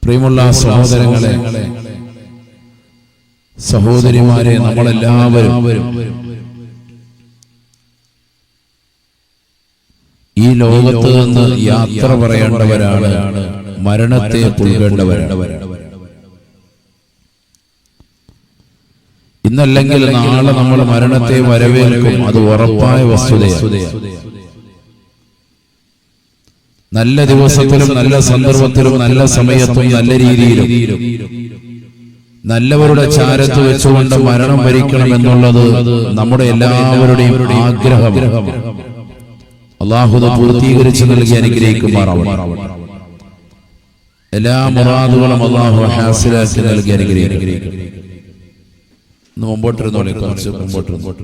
പ്രിയമുള്ള സഹോദരങ്ങളെ, സഹോദരിമാരെ, നമ്മളെല്ലാവരും ഈ ലോകത്ത് നിന്ന് യാത്ര പറയേണ്ടവരാണ്, മരണത്തെ പുൽകേണ്ടവരാണ്. ഇന്നല്ലെങ്കിൽ നാളെ നമ്മൾ മരണത്തെ വരവേൽക്കും, അത് ഉറപ്പായ വസ്തുതയാണ്. നല്ല ദിവസത്തിലും നല്ല സന്ദർഭത്തിലും നല്ല സമയത്തും നല്ല രീതിയിലും നല്ലവരുടെ ചാരത്ത് വെച്ചുകൊണ്ട് മരണം വരിക്കണം എന്നുള്ളത് നമ്മുടെ എല്ലാവരുടെയും ആഗ്രഹം. അല്ലാഹു പൂർത്തീകരിച്ച് നൽകി അനുഗ്രഹിക്കുമാറാവട്ടെ. എല്ലാ മുറാദുകളും അല്ലാഹു ഹാസിലാക്കി നൽകി അനുഗ്രഹിക്കട്ടെ. മുമ്പോട്ടിരുന്നോളെ, കുറച്ച് മുമ്പോട്ടിരുന്നു.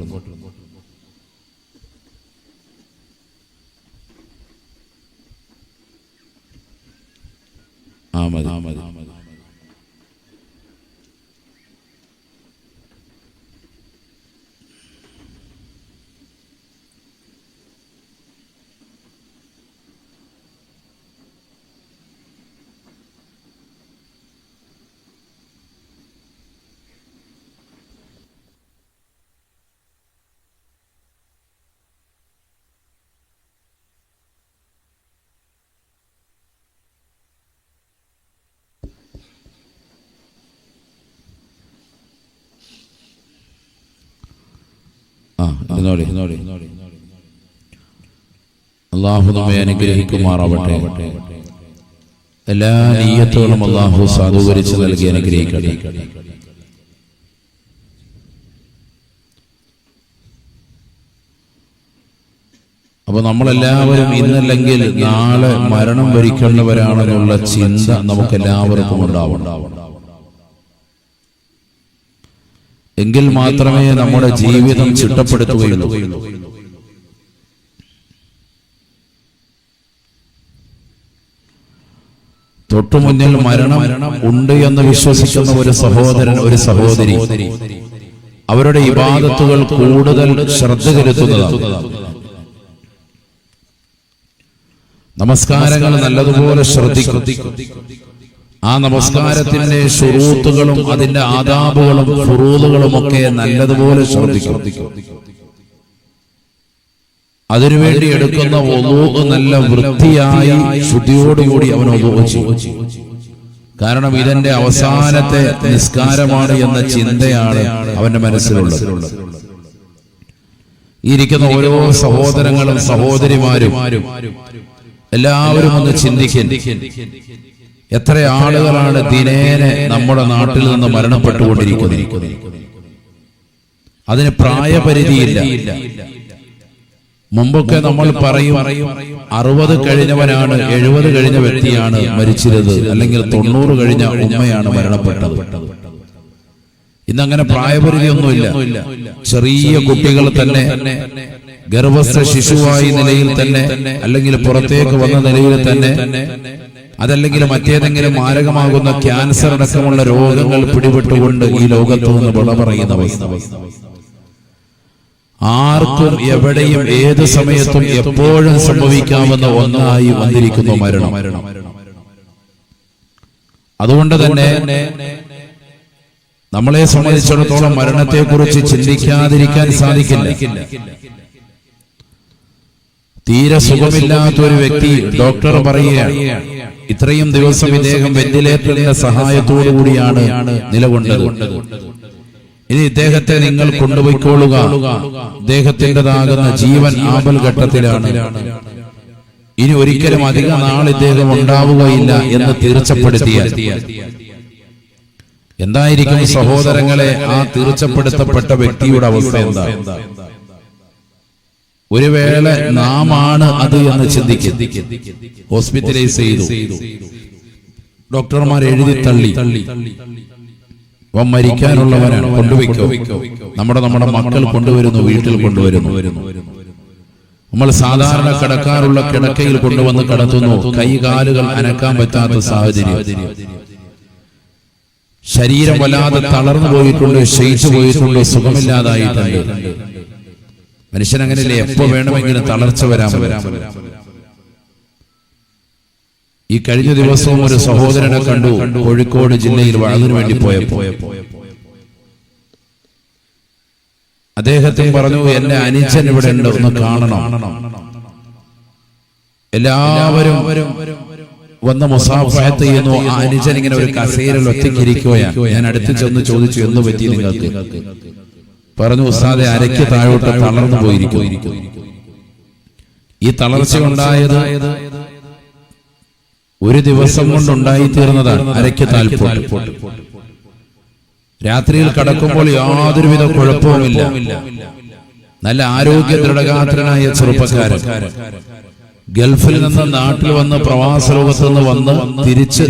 അല്ലാഹു നമ്മെ അനുഗ്രഹിക്കുമാറാവട്ടെ. എല്ലാ നിയ്യത്തുകളും അല്ലാഹു സാധൂകരിച്ച് നൽകി അനുഗ്രഹിക്കട്ടെ. അപ്പൊ നമ്മളെല്ലാവരും ഇന്നല്ലെങ്കിൽ നാളെ മരണം വരിക്കേണ്ടവരാണെന്നുള്ള ചിന്ത നമുക്കെല്ലാവർക്കും ഉണ്ടാവണം. എങ്കിൽ മാത്രമേ നമ്മുടെ ജീവിതം ചിട്ടപ്പെടുത്തുകയുള്ളൂ. തൊട്ടുമുന്നിൽ മരണം ഉണ്ട് എന്ന് വിശ്വസിക്കുന്ന ഒരു സഹോദരൻ, ഒരു സഹോദരി അവരുടെ ഇബാദത്തുകൾ കൂടുതൽ ശ്രദ്ധ ചെലുത്തുന്നതാണ്. നമസ്കാരങ്ങൾ നല്ലതുപോലെ ശ്രദ്ധിക്കും. ആ നമസ്കാരത്തിന്റെ ശുറൂത്തുകളും അതിന്റെ ആദാബുകളും ഫുറൂദുകളും ഒക്കെ നല്ലതുപോലെ ശ്രദ്ധിക്കും. അതിനുവേണ്ടി എടുക്കുന്ന വുളൂ നല്ല വൃത്തിയായി ശുദ്ധിയോടുകൂടി അവൻ വുളൂ ചെയ്യും. കാരണം ഇതെന്റെ അവസാനത്തെ നിസ്കാരമാണ് എന്ന ചിന്തയാണ് അവന്റെ മനസ്സിലുള്ളത്. ഇരിക്കുന്ന ഓരോ സഹോദരങ്ങളും സഹോദരിമാരും എല്ലാവരും ഒന്ന് ചിന്തിക്കും, എത്ര ആളുകളാണ് ദിനേനെ നമ്മുടെ നാട്ടിൽ നിന്ന് മരണപ്പെട്ടുകൊണ്ടിരിക്കുന്നത്. അതിന് പ്രായപരിധിയില്ല. മുമ്പൊക്കെ നമ്മൾ പറയും 60 കഴിഞ്ഞവനാണ്, 70 കഴിഞ്ഞ വ്യക്തിയാണ് മരിച്ചിരുന്നത്, അല്ലെങ്കിൽ 90 കഴിഞ്ഞ ഉമ്മയാണ് മരണപ്പെട്ടത്. ഇന്നങ്ങനെ പ്രായപരിധിയൊന്നുമില്ല. ചെറിയ കുട്ടികൾ തന്നെ ഗർഭസ്ഥ ശിശുവായി നിലയിൽ തന്നെ, അല്ലെങ്കിൽ പുറത്തേക്ക് വന്ന നിലയിൽ തന്നെ, അതല്ലെങ്കിൽ മറ്റേതെങ്കിലും മാരകമാകുന്ന ക്യാൻസർ അടക്കമുള്ള രോഗങ്ങൾ പിടിപെട്ടുകൊണ്ട് ഈ ലോകത്ത് നിന്ന് വിട പറയുന്ന അവസ്ഥ. ആർക്കും എവിടെയും ഏത് സമയത്തും എപ്പോഴും സംഭവിക്കാവുന്ന ഒന്നായി വന്നിരിക്കുന്നു മരണം. അതുകൊണ്ട് തന്നെ നമ്മളെ സംബന്ധിച്ചിടത്തോളം മരണത്തെക്കുറിച്ച് ചിന്തിക്കാതിരിക്കാൻ സാധിക്കില്ല. തീരെ സുഖമില്ലാത്തൊരു വ്യക്തി ഡോക്ടർ പറയുകയാണ്, ഇത്രയും ദിവസം ഇദ്ദേഹം വെന്റിലേറ്ററിന്റെ സഹായത്തോടു കൂടിയാണ് നിലകൊണ്ടത്. ഇനി ഇദ്ദേഹത്തെ നിങ്ങൾ കൊണ്ടുപോയിക്കൊള്ളുക, ഇദ്ദേഹത്തിൻ്റെതാകുന്ന ജീവൻ ആപൽ ഘട്ടത്തിലാണ്, ഇനി ഒരിക്കലും അധിക നാൾ ഇദ്ദേഹം ഉണ്ടാവുകയില്ല എന്ന് തീർച്ചപ്പെടുത്തിയാൽ എന്തായിരിക്കും സഹോദരങ്ങളെ ആ തീർച്ചപ്പെടുത്തപ്പെട്ട വ്യക്തിയുടെ അവസ്ഥ എന്താ? ഒരു വേള നാം ആണ് അത് എന്ന് ചിന്തിക്കും. ഹോസ്പിറ്റലൈസ് ചെയ്തു, ഡോക്ടർമാർ എഴുതി തള്ളി, അവൻ മരിക്കാനുള്ളവനാണ്, കൊണ്ടുവയ്ക്കോ. നമ്മുടെ മക്കൾ കൊണ്ടുവരുന്നു, വീട്ടിൽ കൊണ്ടുവരുന്നു. നമ്മൾ സാധാരണ കിടക്കാറുള്ള കിടക്കയിൽ കൊണ്ടുവന്ന് കിടത്തുന്നു. കൈകാലുകൾ അനക്കാൻ പറ്റാത്ത സാഹചര്യം, ശരീരം വല്ലാതെ തളർന്നു പോയിട്ടുണ്ട്, ക്ഷയിച്ചു പോയിട്ടുണ്ട്, സുഖമില്ലാതായിട്ടുണ്ട്. മനുഷ്യൻ അങ്ങനെയല്ലേ, എപ്പോ വേണമെങ്കിലും തളർച്ച വരാം. ഈ കഴിഞ്ഞ ദിവസവും ഒരു സഹോദരനെ കണ്ടു, കോഴിക്കോട് ജില്ലയിൽ വഅദിനു വേണ്ടി പോയപ്പോ അദ്ദേഹത്തിന് പറഞ്ഞു, എന്റെ അനുജൻ ഇവിടെ ഉണ്ട്, ഒന്ന് കാണണം. എല്ലാവരും വന്ന് മുസാഫഹത്ത് ചെയ്യുന്നു. ആ അനുജൻ ഇങ്ങനെ ഒരു കസേരയിൽ ഒറ്റയ്ക്കിരിക്കുകയാണ്. ഞാൻ അടുത്ത് ചെന്ന് ചോദിച്ചു, എന്ത് പറ്റി നിങ്ങൾക്ക്? പറഞ്ഞു, ഉസ്താദെ അരയ്ക്ക് താഴോട്ട് തളർന്നു പോയിരിക്കും. ഈ തളർച്ച ഉണ്ടായത് ഒരു ദിവസം കൊണ്ടുണ്ടായി തീർന്നതാണ്. അരയ്ക്ക് താൽപോട്ട് രാത്രിയിൽ കടക്കുമ്പോൾ യാതൊരുവിധ കുഴപ്പവുമില്ല. നല്ല ആരോഗ്യ ദൃഢഗാത്രനായ ചെറുപ്പക്കാരൻ ഗൾഫിൽ നിന്ന് നാട്ടിൽ വന്ന് പ്രവാസ ലോകത്ത് നിന്ന് വന്ന് തിരിച്ച്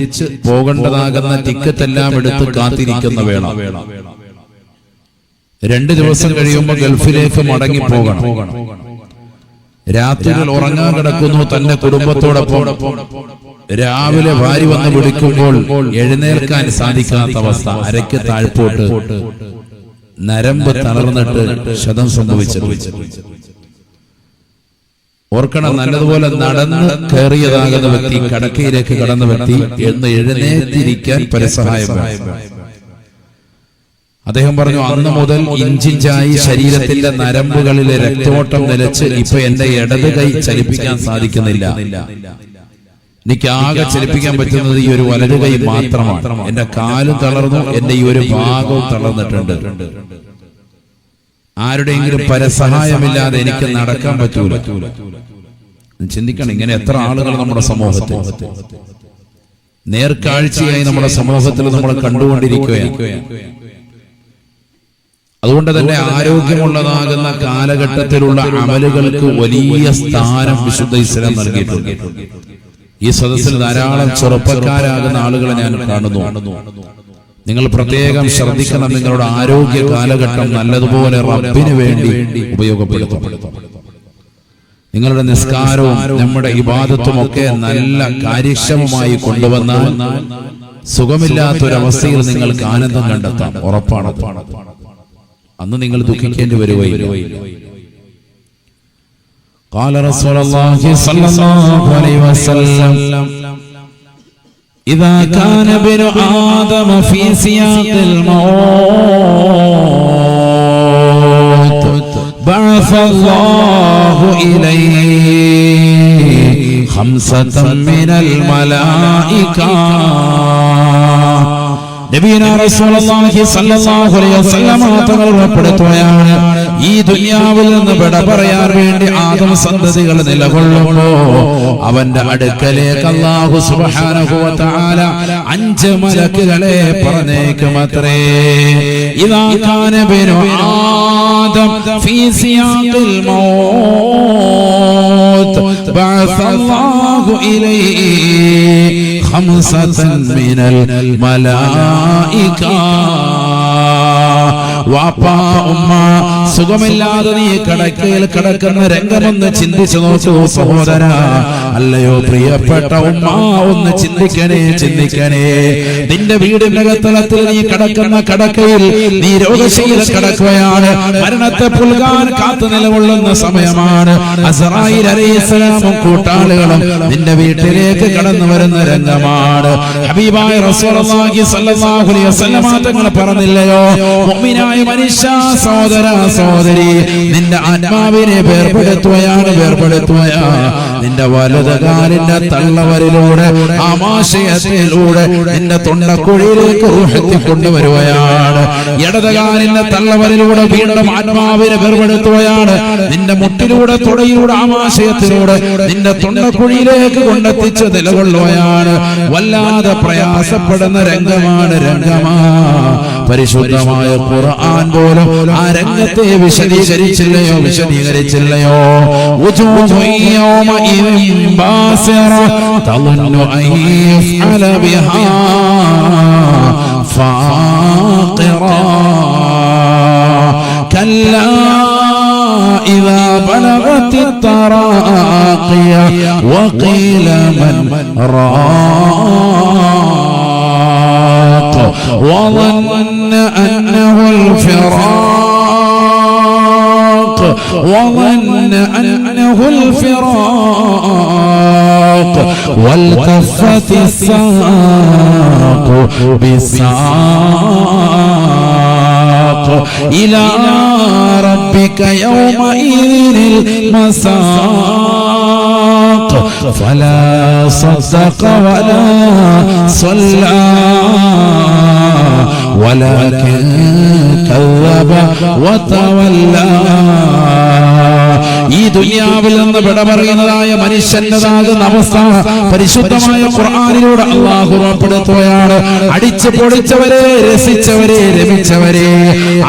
പോകേണ്ടതാകുന്ന ടിക്കറ്റ് എല്ലാം എടുത്ത് കാത്തിരിക്കുന്ന വേള. 2 ദിവസം കഴിയുമ്പോൾ ഗൾഫിലേക്ക് മടങ്ങി പോകണം. രാത്രിയിൽ ഉറങ്ങാൻ കിടക്കുന്നു തന്റെ കുടുംബത്തോടൊപ്പം. രാവിലെ ഭാര്യ വന്ന് വിളിക്കുമ്പോൾ എഴുന്നേൽക്കാൻ സാധിക്കാത്ത അവസ്ഥ. അരയ്ക്ക് താഴ്പോട്ട് നരമ്പ് തളർന്നിട്ട് ക്ഷതം സംഭവിച്ചു. ഓർക്കണം, നല്ലതുപോലെ നടന്ന് കയറിയതാകുന്ന വ്യക്തി, കടക്കയിലേക്ക് കടന്ന വ്യക്തി എന്ന് എഴുന്നേറ്റിരിക്കാൻ പരസഹായം. അദ്ദേഹം പറഞ്ഞു, അന്ന് മുതൽ ഇഞ്ചിഞ്ചായി ശരീരത്തിന്റെ നരമ്പുകളിലെ രക്തോട്ടം നിലച്ച് ഇപ്പൊ എന്റെ ഇടത് കൈ ചലിപ്പിക്കാൻ സാധിക്കുന്നില്ല. എനിക്ക് ആകെ ചലിപ്പിക്കാൻ പറ്റുന്നത് ഈ ഒരു വലതു കൈ മാത്രമാണ്. എന്റെ കാലും തളർന്നു, എന്റെ ഈ ഒരു ഭാഗവും തളർന്നിട്ടുണ്ട്. ആരുടെയെങ്കിലും പരസഹായമില്ലാതെ എനിക്ക് നടക്കാൻ പറ്റൂല. ചിന്തിക്കണം, ഇങ്ങനെ എത്ര ആളുകൾ നമ്മുടെ സമൂഹത്തിൽ നേർക്കാഴ്ചയായി നമ്മുടെ സമൂഹത്തിൽ നമ്മൾ കണ്ടുകൊണ്ടിരിക്കുകയാണ്. അതുകൊണ്ട് തന്നെ ആരോഗ്യമുള്ളതാകുന്ന കാലഘട്ടത്തിലുള്ള അമലുകൾക്ക് വലിയ സ്ഥാനം വിശുദ്ധ ഇസ്ലാം നൽകിയിട്ടുണ്ട്. ഈ സദസ്സിൽ ധാരാളം ചെറുപ്പക്കാരാകുന്ന ആളുകളെ ഞാൻ കാണുന്നു. നിങ്ങൾ പ്രത്യേകം ശ്രദ്ധിക്കണം. നിങ്ങളുടെ ആരോഗ്യ കാലഘട്ടം നല്ലതുപോലെ റബ്ബിന് വേണ്ടി ഉപയോഗപ്പെടുത്തണം. നിങ്ങളുടെ നിസ്കാരവും നമ്മുടെ ഇബാദത്തും ഒക്കെ നല്ല കാര്യക്ഷമമായി കൊണ്ടുവന്നാൽ സുഖമില്ലാത്തൊരവസ്ഥയിൽ നിങ്ങൾക്ക് ആനന്ദം കണ്ടെത്താം. ഉറപ്പാണ്. അന്ന് നിങ്ങൾ ദുഃഖിക്കേണ്ടി വരുകയില്ല. قال رسول الله صلى الله عليه وسلم إذا كان ابن آدم في سياق الموت بعث الله إليه 5 من الملائكة. നബിയുനാ റസൂലുള്ളാഹി സ്വല്ലല്ലാഹു അലൈഹി വസല്ലം തങ്ങൾ ഉറപ്പെടുത്തുകയാണ്, ഈ ദുനിയാവിൽ നിന്ന് വിട പറയാൻ വേണ്ടി ആദം സന്തതികൾ നിലകൊള്ളുമ്പോൾ അവന്റെ അടുക്കലേക്ക് അല്ലാഹു സുബ്ഹാനഹു വ തആല 5 മലക്കുകളെ പറഞ്ഞേക്കുമത്രേ. ഇദാ കാന ബിനു ആദം ഫീ സിയാഖിൽ മൗത്ത് ബഅസ അല്ലാഹു ഇലൈഹി 5 മിനൽ മലായിക. വാപ്പാ ഉമ്മ സുഖമില്ലാതെ നീ കടക്കയിൽ കിടക്കുന്ന രംഗമൊന്ന് ചിന്തിച്ചു നോക്കൂ സഹോദര. അല്ലയോ പ്രിയപ്പെട്ട ഉമ്മ, ഒന്ന് ചിന്തിക്കണേ. നിന്റെ വീടിന്റെ അകത്തളത്തിൽ നീ കിടക്കുന്ന കടക്കയിൽ നീ രോഗശീല കിടക്കുകയാണ്. മരണത്തെ പുൽകാൻ കാത്തു നിലകൊള്ളുന്ന സമയമാണ്. അസ്റായീൽ അലൈഹിസ്സലാമും കൂട്ടാളികളും നിന്റെ വീട്ടിലേക്ക് കടന്നു വരുന്ന രംഗമാണ്. ഹബീബായ റസൂലുള്ളാഹി സ്വല്ലല്ലാഹു അലൈഹി വസല്ലം തങ്ങൾ പറഞ്ഞില്ലയോ, മുഅ്മിനായ മനുഷ്യ സഹോദര സഹോദരി, നിന്റെ ആത്മാവിനെ വേർപെടുത്തുകയാണ്. നിന്റെ വലതുകാലിന്റെ തള്ളവരിലൂടെ ആമാശയത്തിലൂടെ നിന്റെ തൊണ്ടക്കുഴിയിലേക്ക് റൂഹ് കൊണ്ടുവരുകയാണ്. ഇടതുകാലിന്റെ തള്ളവരിലൂടെ വീണ്ടും ആത്മാവിനെ വേർപെടുത്തുകയാണ്. നിന്റെ മുട്ടിലൂടെ തുടയിലൂടെ ആമാശയത്തിലൂടെ നിന്റെ തൊണ്ടക്കുഴിയിലേക്ക് കൊണ്ടെത്തിച്ച് നിലകൊള്ളുകയാണ്. വല്ലാതെ പ്രയാസപ്പെടുന്ന രംഗമാണ്. പരിശുദ്ധമായ ഖുർആൻ പോലും ആ രംഗത്തെ വിശദീകരിച്ചില്ലയോ. إذا بلغت التراقي وقيل من راق وظن أنه الفراق وظن أنه الفراق والتفت الساق بالساق إلى ربك يومئذ المساق فلا صدق ولا صلى ولكن كذب وتولى. ഈ ദുനിയാവിൽ നിന്ന് വിട പറയുന്നതായ മനുഷ്യന്റേതാകുന്ന അവസ്ഥ പരിശുദ്ധമായ ഖുർആനിലൂടെ അല്ലാഹു ഉറപ്പെടുത്തുകയാണ്. അടിച്ചു പൊളിച്ചവരെ, രസിച്ചവരെ, രമിച്ചവരെ,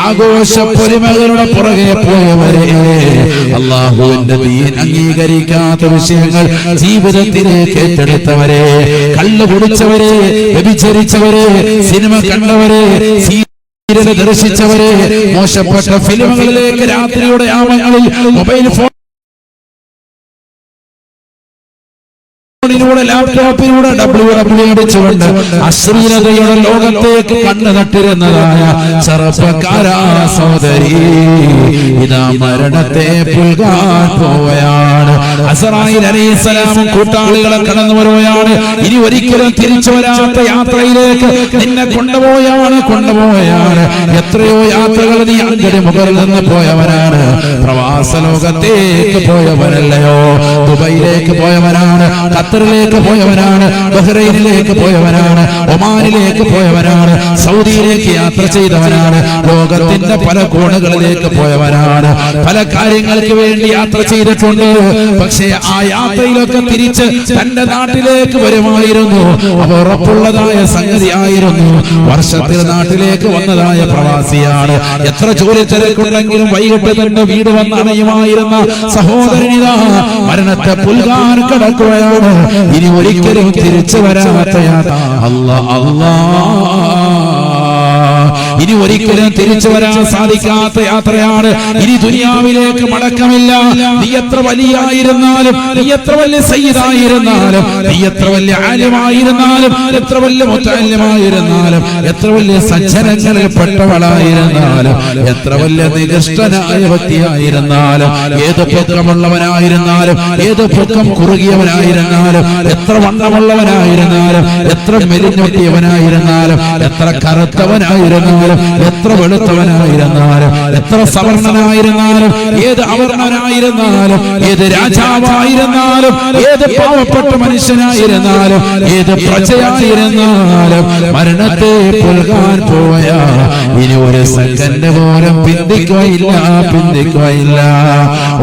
ആഘോഷ പൊലിമകളുടെ പുറകെ പോയവരെ, അല്ലാഹുവിന്റെ ദീൻ അംഗീകരിക്കാത്ത വിഷയങ്ങൾ ജീവിതത്തിലേക്ക് ഏറ്റെടുത്തവരെ, കള്ളു കുടിച്ചവരെ, വ്യഭിചരിച്ചവരെ, സിനിമ കണ്ടവരെ, ദർശിച്ചവരെ, മോശപ്പെട്ട ഫിലിമുകളിലേക്ക് രാത്രിയുടെ യാമങ്ങളിൽ മൊബൈൽ ഫോണിലൂടെ, ലാപ്ടോപ്പിലൂടെ WWE അടിച്ചുകൊണ്ട് അശ്ലീലതയുടെ ലോകത്തേക്ക് കണ്ണു നട്ടിരുന്നതായ ചെറുപ്പക്കാരാ സഹോദരി, ഇതാ മരണത്തെ പുൽകാൻ പോവുകയാണ്. അസ്റായീൽ അലൈഹിസ്സലാമും കൂട്ടാളികളെ കടന്നു വരുകയാണ്. ഇനി ഒരിക്കലും തിരിച്ചു വരാത്ത യാത്രയിലേക്ക് നിന്നെ കൊണ്ടുപോവുകയാണ്. എത്രയോ യാത്രകൾ നീ അങ്ങടി മുകളിൽ നിന്ന് പോയവനാണ്. പ്രവാസ ലോകത്തേക്ക് പോയവനല്ലയോ? ദുബൈയിലേക്ക് പോയവനാണ്, ഖത്തറിലേക്ക് പോയവനാണ്, ബഹ്റൈനിലേക്ക് പോയവനാണ്, ഒമാനിലേക്ക് പോയവനാണ്, സൗദിയിലേക്ക് യാത്ര ചെയ്തവനാണ്, ലോകത്തിന്റെ പല കോണുകളിലേക്ക് പോയവനാണ്, പല കാര്യങ്ങൾക്ക് വേണ്ടി യാത്ര ചെയ്തിട്ടുണ്ട്. പക്ഷേ ആ യാത്രയിലൊക്കെ തിരിച്ച് തന്റെ നാട്ടിലേക്ക് വരുമായിരുന്നു. അവ ഉറപ്പുള്ളതായ സംഗതിയായിരുന്നു. വർഷത്തിൽ നാട്ടിലേക്ക് വന്നതായ പ്രവാസിയാണ്. എത്ര ജോലി തിരക്കുണ്ടെങ്കിലും വൈകിട്ട് തന്റെ വീട് വന്ന് അണയുമായിരുന്ന സഹോദരനിതാ മരണത്തെ പുൽകാൻ കിടക്കുകയാണ്. ഇനി ഒരിക്കലും തിരിച്ചു വരാത്ത യാത്ര, ഇനി ഒരിക്കലും തിരിച്ചു വരാൻ സാധിക്കാത്ത യാത്രയാണ്. ഇനി ദുനിയാവിലേക്ക് മടക്കമില്ല. നീ എത്ര വലിയായിരുന്നാലും, നീ എത്ര വലിയ സയ്യിദായിരുന്നാലും, നീ എത്ര വലിയ ആലിമായിരുന്നാലും, എത്ര വലിയ മുത്തഅല്ലിമായിരുന്നാലും, എത്ര വലിയ സജ്ജനങ്ങളിൽ പെട്ടവളായിരുന്നാലും, എത്ര വലിയ നികൃഷ്ടനായ വ്യക്തിയായിരുന്നാലും, ഏത് പൊക്കമുള്ളവനായിരുന്നാലും, ഏത് പൊക്കം കുറുകിയവനായിരുന്നാലും, എത്ര വണ്ണമുള്ളവനായിരുന്നാലും, എത്ര മെലിഞ്ഞൊട്ടിയവനായിരുന്നാലും, എത്ര കറുത്തവനായിരുന്നാലും, എത്ര വെളുത്തവനായിരുന്നാലും, എത്ര സവർണനായിരുന്നാലും, ഏത് അവർണനായിരുന്നാലും, ഏത് രാജാവായിരുന്നാലും, ഏത് പാവപ്പെട്ട മനുഷ്യനായിരുന്നാലും, ഏത് പ്രജയായിരുന്നാലും, മരണത്തെ പുൽകാൻ പോയാ ഇനി ഒരു സെക്കൻഡ് പോലും പിന്തിക്കുകയില്ല.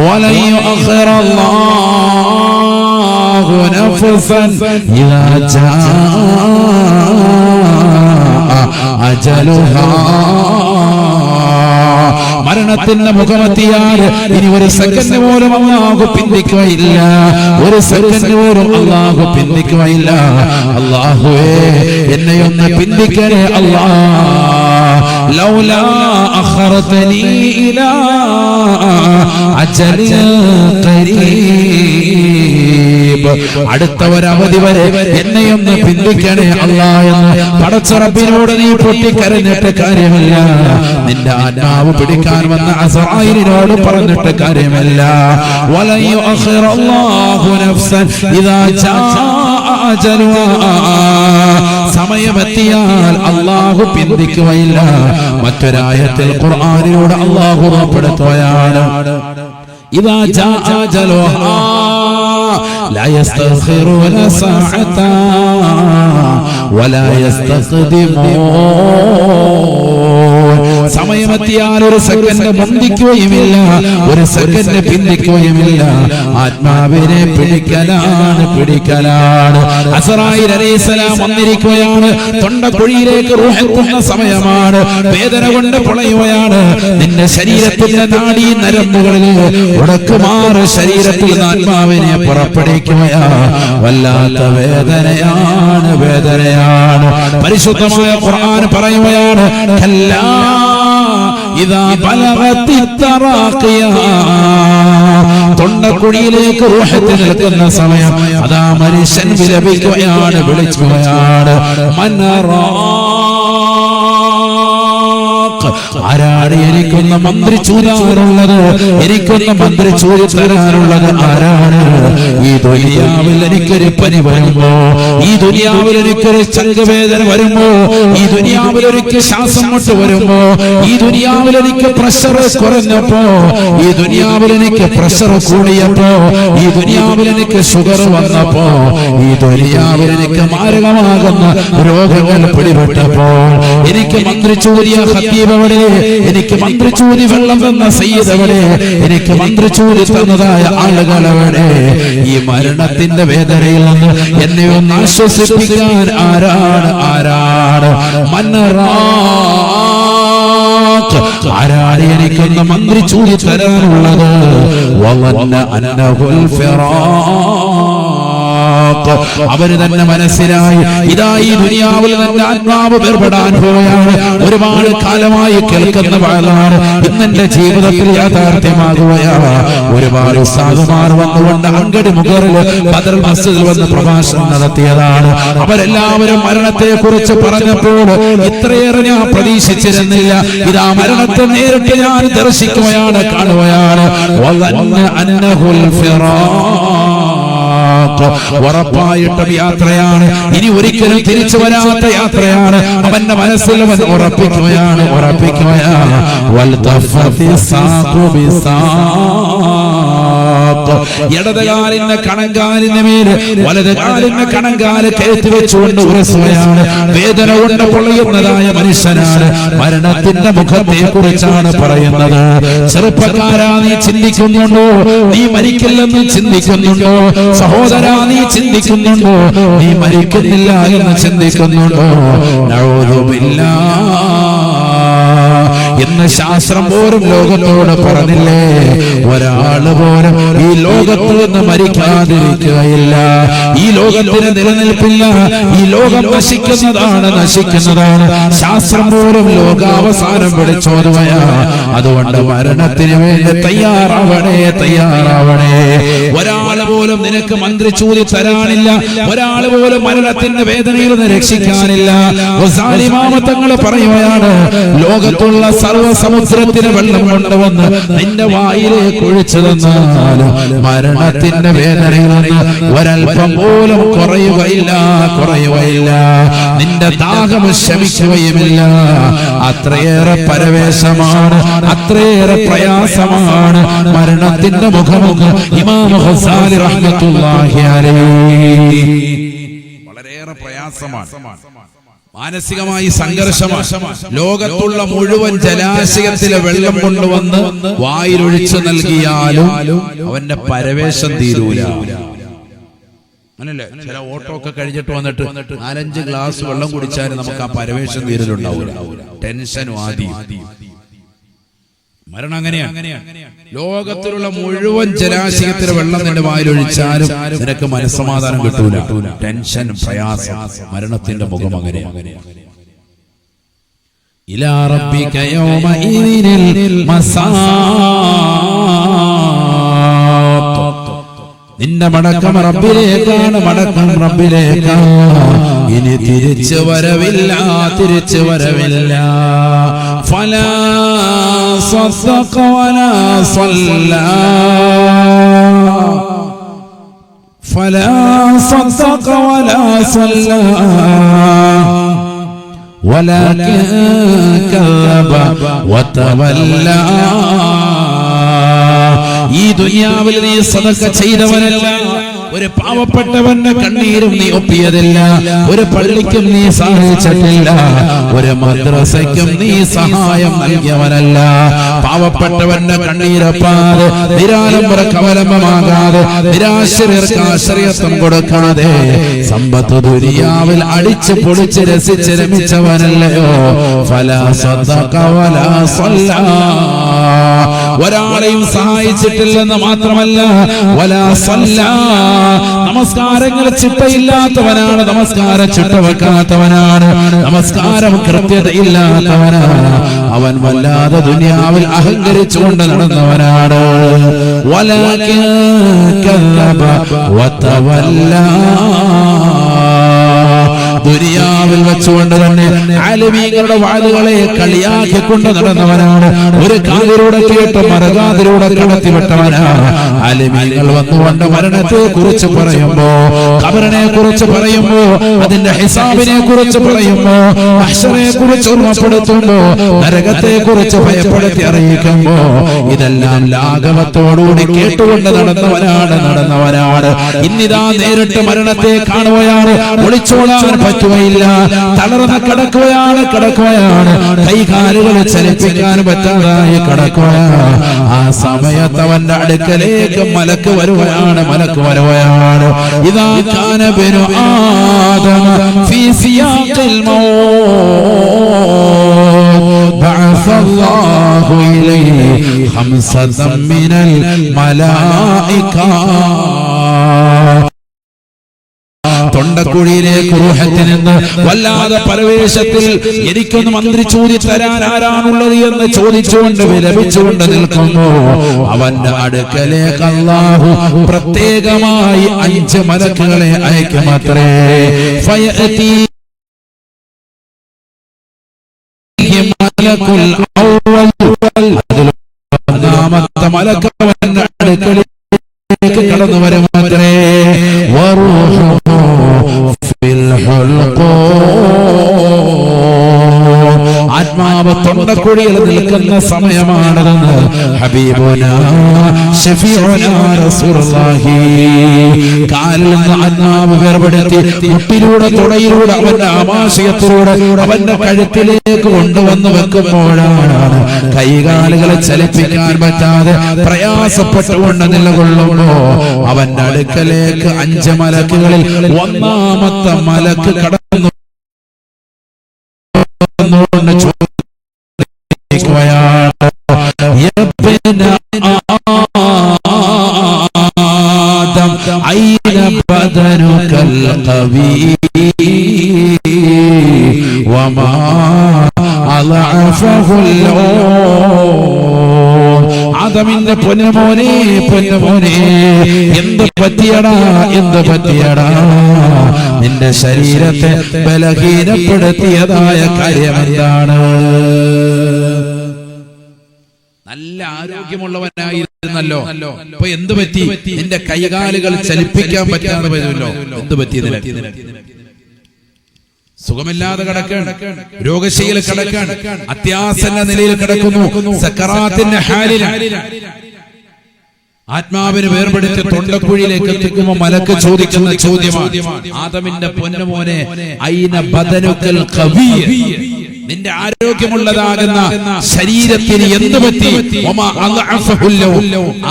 വലയ്യ അഖറല്ലാഹു നഫ്സൻ ഇദാ ജാഅ അജലുഹാ. മരണത്തിന്റെ മുഖമെത്തിയാൽ ഇനി ഒരു സെക്കൻഡ് പോലും അല്ലാഹു പിന്തിക്കുകയില്ല. ഒരു സെക്കൻഡ് പോലും അല്ലാഹു പിന്തിക്കുകയില്ല. അല്ലാഹുവേ, എന്നെയൊന്ന് പിന്തിക്കണേ അല്ലാഹ്. ലൗലാ അഖറതനി ഇലാ അജലിൻ ഖരീബ്, അടുത്ത ഒരവധി വരെ എന്നെയൊന്ന് പിന്തിക്കണേ അല്ലാഹ് എന്ന് പടച്ച റബ്ബിനോട് നീ പൊട്ടിക്കരഞ്ഞിട്ട് കാര്യമില്ല. നിന്റെ ആത്മാവ് പിടിക്കാൻ വന്ന അസ്റായീലിനോട് പറഞ്ഞിട്ട് കാര്യമില്ല. വലയ്യ അഖറല്ലാഹു നഫ്സൻ ഇദാ ജാഅ അജലുഹാ. സമയമെത്തിയാൽ അല്ലാഹു പിന്തിക്കുകയില്ല. മറ്റൊരായത്തിൽ ഖുർആനിലൂടെ അല്ലാഹു ഉറപ്പെടുത്തുകയാണ്, ഇദാ ജാഅ അജലുഹാ لا يستأخرون ساعة ولا يستقدمون. സമയമെത്തിയാൽ ഒരു സെക്കൻഡ് മുന്തിക്കുകയുമില്ല, ഒരു സെക്കൻഡ് പിന്തിക്കുകയുമില്ല. ആത്മാവിനെ പിടിക്കലാണ്. അസ്റായീൽ അലൈഹിസ്സലാം വന്നിരിക്കുകയാണ്. തൊണ്ടക്കുഴിയിലേക്ക് റൂഹ് എത്തുന്ന സമയമാണ്. വേദന കൊണ്ട് പൊളയുകയാണ്. നിന്റെ ശരീരത്തിന്റെ നാഡീ നരമ്പുകളിൽ ഉടക്കുമാറ് ശരീരത്തിൽ ആത്മാവിനെ പുറപ്പെടുവിക്കുകയാണ്. വല്ലാത്ത വേദനയാണ്. പരിശുദ്ധമായ ഖുർആൻ പറയുകയാണ്, കല്ലാ ഇദാ ബലഗത്തി തറാഖിയ. തൊണ്ടക്കുഴിയിലേക്ക് റൂഹ് നിൽക്കുന്ന സമയം അതാ മനുഷ്യൻ വിലപിക്കുകയാണ്, വിളിക്കുകയാണ്, മനറാഖ ആരാണ് എനിക്കൊന്ന് മന്ത്രിച്ചു തരാനുള്ളത്? എനിക്കൊന്ന് മന്ത്രിച്ചു തരാനുള്ളത് ആരാണ്? ഈ ദുനിയാവിൽ എനിക്കൊരു പനി വരുമ്പോ, ഈ ദുനിയാവിൽ എനിക്കൊരു ചങ്കുവേദന വരുമ്പോ, ഈ ദുനിയാവിൽ എനിക്ക് ശ്വാസം മുട്ട് വരുമ്പോ, ഈ ദുനിയാവിൽ എനിക്ക് പ്രഷർ കുറഞ്ഞപ്പോ, ഈ ദുനിയാവിൽ എനിക്ക് പ്രഷർ കൂടിയപ്പോ, ഈ ദുനിയാവിൽ എനിക്ക് ഷുഗർ വന്നപ്പോ, ഈ ദുനിയാവിൽ എനിക്ക് മാരകമാകുന്ന രോഗങ്ങൾ പിടിപെട്ടപ്പോ, എനിക്ക് മന്ത്രിച്ചൂരിയ ഖത്തീബ് എവിടെ? എനിക്ക് മന്ത്രിച്ചൂരി വെള്ളം തന്ന സയ്യിദ് എവിടെ? എനിക്ക് മന്ത്രിച്ചൂരി തന്നതായ ആളുകൾ എവിടെ? ഈ മരണത്തിന്റെ വേദനയിൽ നിന്ന് എന്നെ ഒന്ന് ആശ്വസിപ്പിക്കാൻ ആരാണ്? ആരാണ് എനിക്കൊന്ന് മന്ത്രിച്ചൂരി തരാനുള്ളത്? അവര് തന്നെ മനസ്സിലായി, ഇതാ ഈ ദുനിയാവിൽ തന്നെ ആത്മാവ് വേർപെടാൻ പോവുകയാണ്. ഒരുപാട് കാലമായി കേൾക്കുന്ന വാഴാണ് ഇന്നെന്റെ ജീവിതത്തിൽ യാഥാർത്ഥ്യമാകുകയാണ്. ഒരുപാട് സാധുമാർ വന്നുകൊണ്ട് അങ്കടി മുഖറിൽ ബദർ മസ്ജിദിൽ വന്ന് പ്രഭാഷണം നടത്തിയതാണ്. അവരെല്ലാവരും മരണത്തെ കുറിച്ച് പറഞ്ഞപ്പോൾ ഇത്രയേറെ ഞാൻ പ്രതീക്ഷിച്ചിരുന്നില്ല. ഇതാ മരണത്തെ നേരിട്ട് ഞാൻ ദർശിക്കുകയാണ്, കാണുകയാണ്. ഉറപ്പായിട്ടും യാത്രയാണ്, ഇനി ഒരിക്കലും തിരിച്ചു വരാത്ത യാത്രയാണ്. അവന്റെ മനസ്സിൽ അവൻ ഉറപ്പിക്കുകയാണ്. ഇടതുകാലിന്റെ കണങ്കാലിന്റെ മേല് വലതുകാലിന്റെ കണങ്കാല് കയറ്റി വെച്ചുകൊണ്ട് ഉറസുകയാണ്. വേദന കൊണ്ട് പൊള്ളുന്നതായ മനുഷ്യനാണ്. മരണത്തിന്റെ മുഖത്തെ കുറിച്ചാണ് പറയുന്നത്. ചെറുപ്പക്കാരാ, നീ ചിന്തിക്കുന്നുണ്ടോ? നീ മരിക്കില്ലെന്ന് ചിന്തിക്കുന്നുണ്ടോ? സഹോദരാ, നീ ചിന്തിക്കുന്നുണ്ടോ? നീ മരിക്കുന്നില്ല എന്ന് ചിന്തിക്കുന്നുണ്ടോ? എന്ന് ശാസ്ത്രം പോലും ലോകത്തോട് പറഞ്ഞില്ലേ? ഒരാള് പോലും ഈ ലോകത്ത് നിന്ന് മരിക്കാതിരിക്കുകയില്ല. ഈ ലോകത്തിന് നിലനിൽപ്പില്ല. ഈ ലോകം നശിക്കുന്നതാണ്. ശാസ്ത്രം പോലും ലോകാവസാനം വിളിച്ചോതുകയാ. അതുകൊണ്ട് മരണത്തിന് വേണ്ടി തയ്യാറാവണേ. ഒരാള് പോലും നിനക്ക് മന്ത്രിച്ചൂതി തരാനില്ല. ഒരാള് പോലും മരണത്തിന്റെ വേദനയിൽ നിന്ന് രക്ഷിക്കാനില്ല. തങ്ങൾ പറയുകയാണ്, ലോകത്തുള്ള സർവ്വസമുദ്രത്തിന് വെള്ളം കൊണ്ടുവന്ന് നിന്റെ വായിലേക്ക് ഒഴിച്ചു തന്നാലും മരണത്തിന്റെ വേദനയിൽ നിന്ന് ഒരൽപ്പം പോലും കുറയുകയില്ല. നിന്റെ ദാഹം ശമിക്കുകയുമില്ല. അത്രയേറെ പരവേശമാണ്, അത്രയേറെ പ്രയാസമാണ് മരണത്തിന്റെ മുഖമുഖ ഇമാം ഗസാലി റഹ്മത്തുള്ളാഹി അലൈഹി. വളരെയേറെ പ്രയാസമാണ്, മാനസികമായി സംഘർഷമാണ്. ലോകത്തുള്ള മുഴുവൻ ജലാശയത്തിലെ വെള്ളം കൊണ്ടുവന്ന് വായിലൊഴിച്ചു നൽകിയാലും അവന്റെ പരവേശം തീരൂല. അങ്ങനല്ലേ? ചില ഓട്ടോ ഒക്കെ കഴിഞ്ഞിട്ട് വന്നിട്ട് 4-5 ഗ്ലാസ് വെള്ളം കുടിച്ചാലും നമുക്ക് ആ പരവേശം തീരലുണ്ടാവൂല. ടെൻഷനും ആദ്യം. മരണം അങ്ങനെയാണ്. ലോകത്തിലുള്ള മുഴുവൻ ജലാശയത്തിലെ വെള്ളം നിന്റെ വായിലൊഴിച്ചാലും നിനക്ക് മനസ്സമാധാനം കിട്ടൂല. ടെൻഷൻ, പ്രയാസം. മരണത്തിന്റെ മുഖം അങ്ങനെയാണ്. ഇലാ റബ്ബിക യൗമഇദിനിൽ മസാഖ്. നിന്റെ മടക്കം റബ്ബിലേക്കാണ്, ഇനി തിരിച്ചു വരവില്ല. ഫലാ صدق ولا صلى ولكن كذب وتولى. ഈ ദുനിയാവിൽ നീ സദഖ ചെയ്തവനല്ല. ഒരു പാവപ്പെട്ടവന്റെ കണ്ണീരും നീ ഒപ്പിയതില്ല. ഒരു പള്ളിക്കും നീ സഹായിച്ചിട്ടില്ല. ഒരു മദ്രസയ്ക്കും നീ സഹായം നൽകിയവനല്ല. പാവപ്പെട്ടവന്റെ കണ്ണീരപ്പാതെ, നിരാലംബർക്ക് അവലംബമാകാതെ, നിരാശ്രയർക്ക് ആശ്രയത്വം കൊടുക്കാതെ, സമ്പത്ത് ദുനിയാവിൽ അടിച്ചു പൊളിച്ച് രസിച്ച് രമിച്ചവനല്ലയോ? ഫലാ സദഖ വലാ സല്ലാ. ഒരാളെയും സഹായിച്ചിട്ടില്ലെന്ന് മാത്രമല്ല, വലാ സല്ലാ, നമസ്കാരങ്ങൾ ചിട്ടയില്ലാത്തവനാണ്. നമസ്കാരം ചിട്ട വെക്കാത്തവനാണ്. നമസ്കാരം കൃത്യതയില്ലാത്തവനാണ്. അവൻ വല്ലാതെ ദുനിയാവിൽ അഹങ്കരിച്ചുകൊണ്ട് നടന്നവനാണ്. വലാകിൻ കല്ലബ വതവല്ല. ദുനിയാ ദുനിയാവിൽ വെച്ചുകൊണ്ട് തന്നെ ആലിമീങ്ങളുടെ വാളുകളെ കളിയാക്കിക്കൊണ്ട് നടന്നവനാണ്. ഒരു കാതിലൂടെ കേട്ട് മറുകാതിലൂടെ കടത്തിവിട്ടവനാണ്. ആലിമീങ്ങൾ വന്നുകൊണ്ട് മരണത്തെ കുറിച്ച് പറയുമ്പോ, ഖബറിനെ കുറിച്ച് പറയുമ്പോ, അതിന്റെ ഹിസാബിനെ കുറിച്ച് പറയുമ്പോ, മഹ്ശറിനെ കുറിച്ച് ഓർമ്മപ്പെടുത്തുമ്പോ, നരകത്തെ കുറിച്ച് ഭയപ്പെടുത്തി അറിയിക്കുമ്പോ, ഇതെല്ലാം ലാഘവത്തോടുകൂടി കേട്ടുകൊണ്ട് നടന്നവനാണ്. ഇന്നിതാ നേരിട്ട് മരണത്തെ കാണുകയാണ്. ഒളിച്ചോടാൻ പറ്റുകയില്ല. തളർന്ന് കിടക്കുകയാണ്. കൈകാലുകൾ ചലിപ്പിക്കാൻ പറ്റാതായി കിടക്കുകയാണ്. ആ സമയത്ത് അവന്റെ അടുക്കലേക്ക് മലക്ക് വരുകയാണ്. ഇതാ കാന ബിനു ആദം ഫീ സിയാഖിൽ മൗത് ബഅസ അല്ലാഹു ഇലൈഹി ഖംസതൻ മിനൽ മലായിക. തൊണ്ടക്കുഴിയിലേക്ക് റൂഹത്തിൽ നിന്ന് വല്ലാതെ പരവേശത്തിൽ എനിക്കൊന്ന് മന്ത്രി ചോദി തരാൻ ആരാണുള്ളത് എന്ന് ചോദിച്ചുകൊണ്ട് വിലപിച്ചുകൊണ്ട് നിൽക്കുന്നു. അവന്റെ അടുക്കലേക്ക് അല്ലാഹു പ്രത്യേകമായി 5 മലക്കുകളെ അയക്കുമത്രേ. ഫയഅതി മലക്കുൽ അവ്വൽ, ഒന്നാമത്തെ മലക്ക് അവന്റെ അടുക്കലേക്ക് കടന്നു വരുമത്രേ. ആത്മാവ് തൊണ്ടക്കുഴിയിൽ നിൽക്കുന്ന സമയമാണെന്ന് ഹബീബുനാ ശഫീഉനാ റസൂലുള്ളാഹി. കാലിൽ നിന്ന് ആത്മാവ് വേർപെടുത്തി മുട്ടിലൂടെ തുടയിലൂടെ അവന്റെ ആമാശയത്തിലൂടെ അവന്റെ കഴുത്തിലേക്ക് കൊണ്ടുവന്ന് വെക്കുമ്പോഴാണ് കൈകാലുകളെ ചലിപ്പിക്കാൻ പറ്റാതെ പ്രയാസപ്പെട്ടുകൊണ്ട് നിലകൊള്ളുമ്പോ അവന്റെ അടുക്കലേക്ക് 5 മലക്കുകളിൽ ഒന്നാമത്തെ മലക്ക് കടന്നു ആദമിന്റെ പൊന്നുമോനെ എന്ത് പറ്റിയടാ നിന്റെ ശരീരത്തെ ബലഹീനപ്പെടുത്തിയതായ കാര്യം എന്താണ്? നല്ല ആരോഗ്യമുള്ളവനായിരുന്നല്ലോ, ഇപ്പൊ എന്ത് പറ്റി? നിന്റെ കൈകാലുകൾ ചലിപ്പിക്കാൻ പറ്റാതെ വരുമല്ലോ. എന്ത് പറ്റി? സുഖമില്ലാതെ കിടക്കാൻ, രോഗശീല കിടക്കാൻ, അത്യാസന്ന നിലയിൽ കിടക്കുന്നു, സക്കറാത്തിന്റെ ഹാലിൽ ആത്മാവിന് വേർപെടുത്തി തൊണ്ടക്കുഴിയിലേക്ക് എത്തിക്കുമ്പോൾ മലക്ക് ചോദിക്കുന്ന ചോദ്യമാണ്, ആദമിന്റെ പൊന്നുമോനെ ഐന ബദനുക്കൽ ഖവിയ, നിന്റെ ആരോഗ്യമുള്ളതാകുന്ന ശരീരത്തിന് എന്ത് പറ്റി?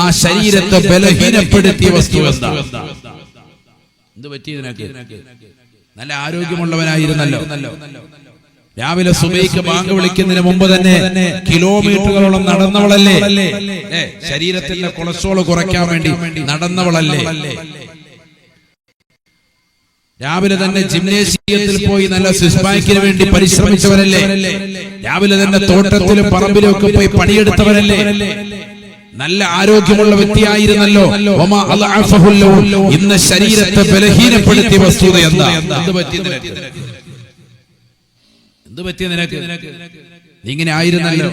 ആ ശരീരത്തെ ബലഹീനപ്പെടുത്തിയ വസ്തു എന്താ? എന്ത് പറ്റി ഇതിനൊക്കെ? നല്ല ആരോഗ്യമുള്ളവനായിരുന്നല്ലോ. രാവിലെ സുബഹിക്ക് ബാങ്ക് വിളിക്കുന്നതിന് മുമ്പ് തന്നെ കിലോമീറ്ററുകളോളം നടന്നവളല്ലേ? ശരീരത്തിന്റെ കൊളസ്ട്രോൾ കുറയ്ക്കാൻ വേണ്ടി നടന്നവളല്ലേ? രാവിലെ തന്നെ ജിംനേഷ്യത്തിൽ പോയി നല്ല സിസ്പാക്കിന് വേണ്ടി പരിശ്രമിച്ചവരല്ലേ? രാവിലെ തന്നെ തോട്ടത്തിലും പറമ്പിലും ഒക്കെ പോയി പണിയെടുത്തവരല്ലേ? നല്ല ആരോഗ്യമുള്ള വ്യക്തിയായിരുന്നല്ലോ. ഇന്ന് ശരീരത്തെ ബലഹീനപ്പെടുത്തിയ വസ്തുത എന്താ? എന്ത് പറ്റിയ നിനക്ക്? ഇങ്ങനെ ആയിരുന്നല്ലോ,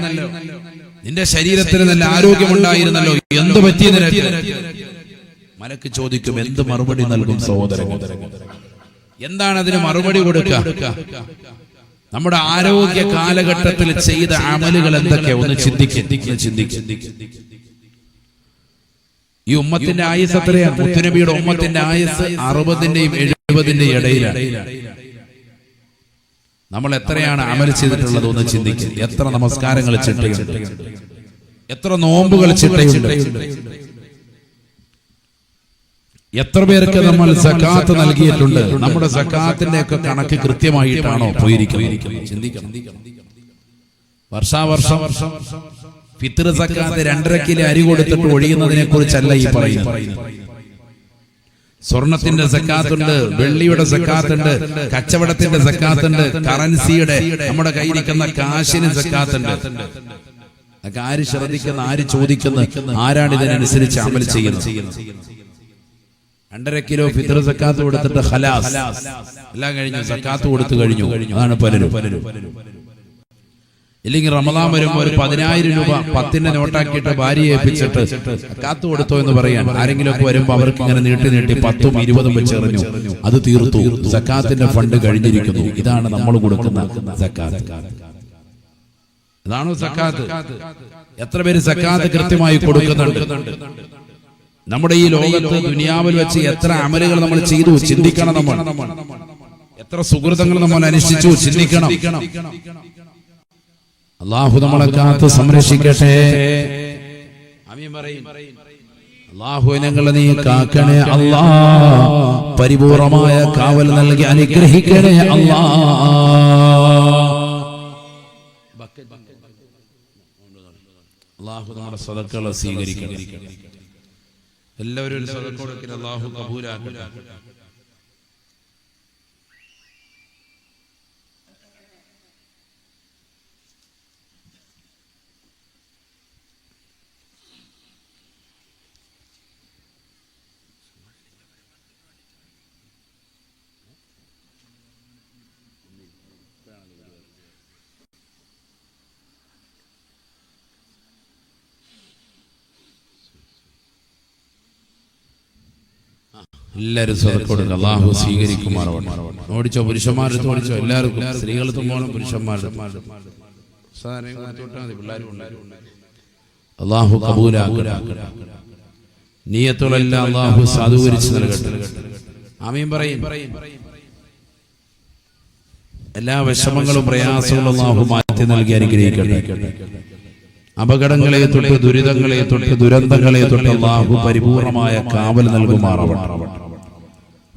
നിന്റെ ശരീരത്തിന് നല്ല ആരോഗ്യമുണ്ടായിരുന്നല്ലോ, എന്ത് പറ്റിയ നിനക്ക്? മലക്ക് ചോദിക്കും, എന്ത് മറുപടി നൽകും സഹോദരൻ? എന്താണ് അതിന് മറുപടി കൊടുക്കുക? നമ്മുടെ ആരോഗ്യ കാലഘട്ടത്തിൽ ചെയ്ത അമലുകൾ എന്തൊക്കെ? ഒന്ന് ചിന്തിക്കും. ഈ ഉമ്മത്തിന്റെ ആയുസ് എത്രയാണ്? മുത്തുനബിയുടെ ഉമ്മത്തിന്റെ ആയുസ് 60-ന്റെയും 70-ന്റെയും ഇടയിലാണ്. നമ്മൾ എത്രയാണ് അമൽ ചെയ്തിട്ടുള്ളത്? ഒന്ന് ചിന്തിക്കും. എത്ര നമസ്കാരങ്ങൾ ചിട്ടയുണ്ട്, എത്ര നോമ്പുകൾ ചിട്ടയുണ്ട്, എത്ര പേർക്ക് നമ്മൾ സക്കാത്ത് നൽകിയിട്ടുണ്ട്? നമ്മുടെ സക്കാത്തിന്റെ ഒക്കെ കണക്ക് കൃത്യമായിട്ടാണോ പോയിരിക്കുന്നത്? ചിന്തിക്കണം. വർഷാവർഷം ഫിത്ർ സക്കാത്ത് 2.5 കിലോ അരി കൊടുത്തിട്ട് ഒഴിയുന്നതിനെ കുറിച്ചല്ല ഈ പറയുന്നത്. സ്വർണത്തിന്റെ സക്കാത്തുണ്ട്, വെള്ളിയുടെ സക്കാത്തുണ്ട്, കച്ചവടത്തിന്റെ സക്കാത്തുണ്ട്, കറൻസിയുടെ നമ്മുടെ കയ്യിരിക്കുന്ന കാശിന് സക്കാത്തുണ്ട്. അതൊക്കെ ആര് ശ്രദ്ധിക്കുന്ന, ആര് ചോദിക്കുന്ന, ആരാണ് ഇതിനനുസരിച്ച് അമൽ ചെയ്യുന്നത്? 2.5 കിലോ ഫിത്ർ സക്കാത്ത് കൊടുത്തിട്ട് ഖലാസ് എല്ലാം കഴിഞ്ഞു, സക്കാത്ത് കൊടുത്തു കഴിഞ്ഞു. അതാണ് പലരും. ഇല്ലെങ്കിൽ റമദാൻ വരുമ്പോൾ ഒരു 10,000 രൂപ 10ന്റെ നോട്ടാക്കിയിട്ട് ഭാര്യയെ ഏൽപ്പിച്ചിട്ട് സക്കാത്ത് കൊടുത്തോ എന്ന് പറയാൻ ആരെങ്കിലും ഒക്കെ വരുമ്പോൾ അവർക്ക് ഇങ്ങനെ നീട്ടി 10ഉം 20ഉം വെച്ചെറിഞ്ഞു, അത് തീർത്തു, സക്കാത്തിന്റെ ഫണ്ട് കഴിഞ്ഞിരിക്കുന്നു. ഇതാണ് നമ്മൾ കൊടുക്കുന്ന സക്കാത്ത്. ഇതാണോ സക്കാത്ത്? എത്ര പേര് സക്കാത്ത് കൃത്യമായി കൊടുക്കുന്നുണ്ട്? നമ്മുടെ ഈ ലോകത്ത് ദുനിയാവിൽ വെച്ച് എത്ര അമലുകൾ നമ്മൾ ചെയ്തു ചിന്തിക്കണം. നമ്മൾ എത്ര സുഹൃതങ്ങൾ നമ്മൾ അനുഷ്ഠിച്ചു ചിന്തിക്കണം. അല്ലാഹു നമ്മളെ കാത്ത് സംരക്ഷിക്കട്ടെ. ആമീൻ പറയും. അല്ലാഹു ഞങ്ങളെ നീ കാക്കണേ അല്ലാ, പരിപൂർണമായ കാവൽ നൽകി അനുഗ്രഹിക്കണേ അല്ലാ. അല്ലാഹു നമ്മുടെ സദഖകളെ സ്വീകരിക്കട്ടെ. എല്ലാവരും സദഖ കൊടുക്കട്ടെ. അല്ലാഹു കബൂലാക്കട്ടെ. എല്ലാവരും സദഖ കൊടുക്കുക. അല്ലാഹു സ്വീകരിക്കുമാറാവട്ടെ. ഓടിച്ചോ, പുരുഷന്മാരുടെ ഓടിച്ചോ, എല്ലാവർക്കും, സ്ത്രീകൾക്കും പോകണം, പുരുഷന്മാരുടെ അല്ലാഹു കബൂലാക്കട്ടെ. നിയ്യത്തുകളെല്ലാം അല്ലാഹു സാധൂകരിച്ച് നൽകട്ടെ. ആമീൻ പറയും. എല്ലാ വിഷമങ്ങളും പ്രയാസങ്ങളും അല്ലാഹു മാറ്റി നൽകി അനുഗ്രഹിക്കട്ടെ. അപകടങ്ങളെ തൊട്ട്, ദുരിതങ്ങളെ തൊട്ട്, ദുരന്തങ്ങളെ തൊട്ട് അല്ലാഹു പരിപൂർണമായ കാവൽ നൽകുമാറാവട്ടെ.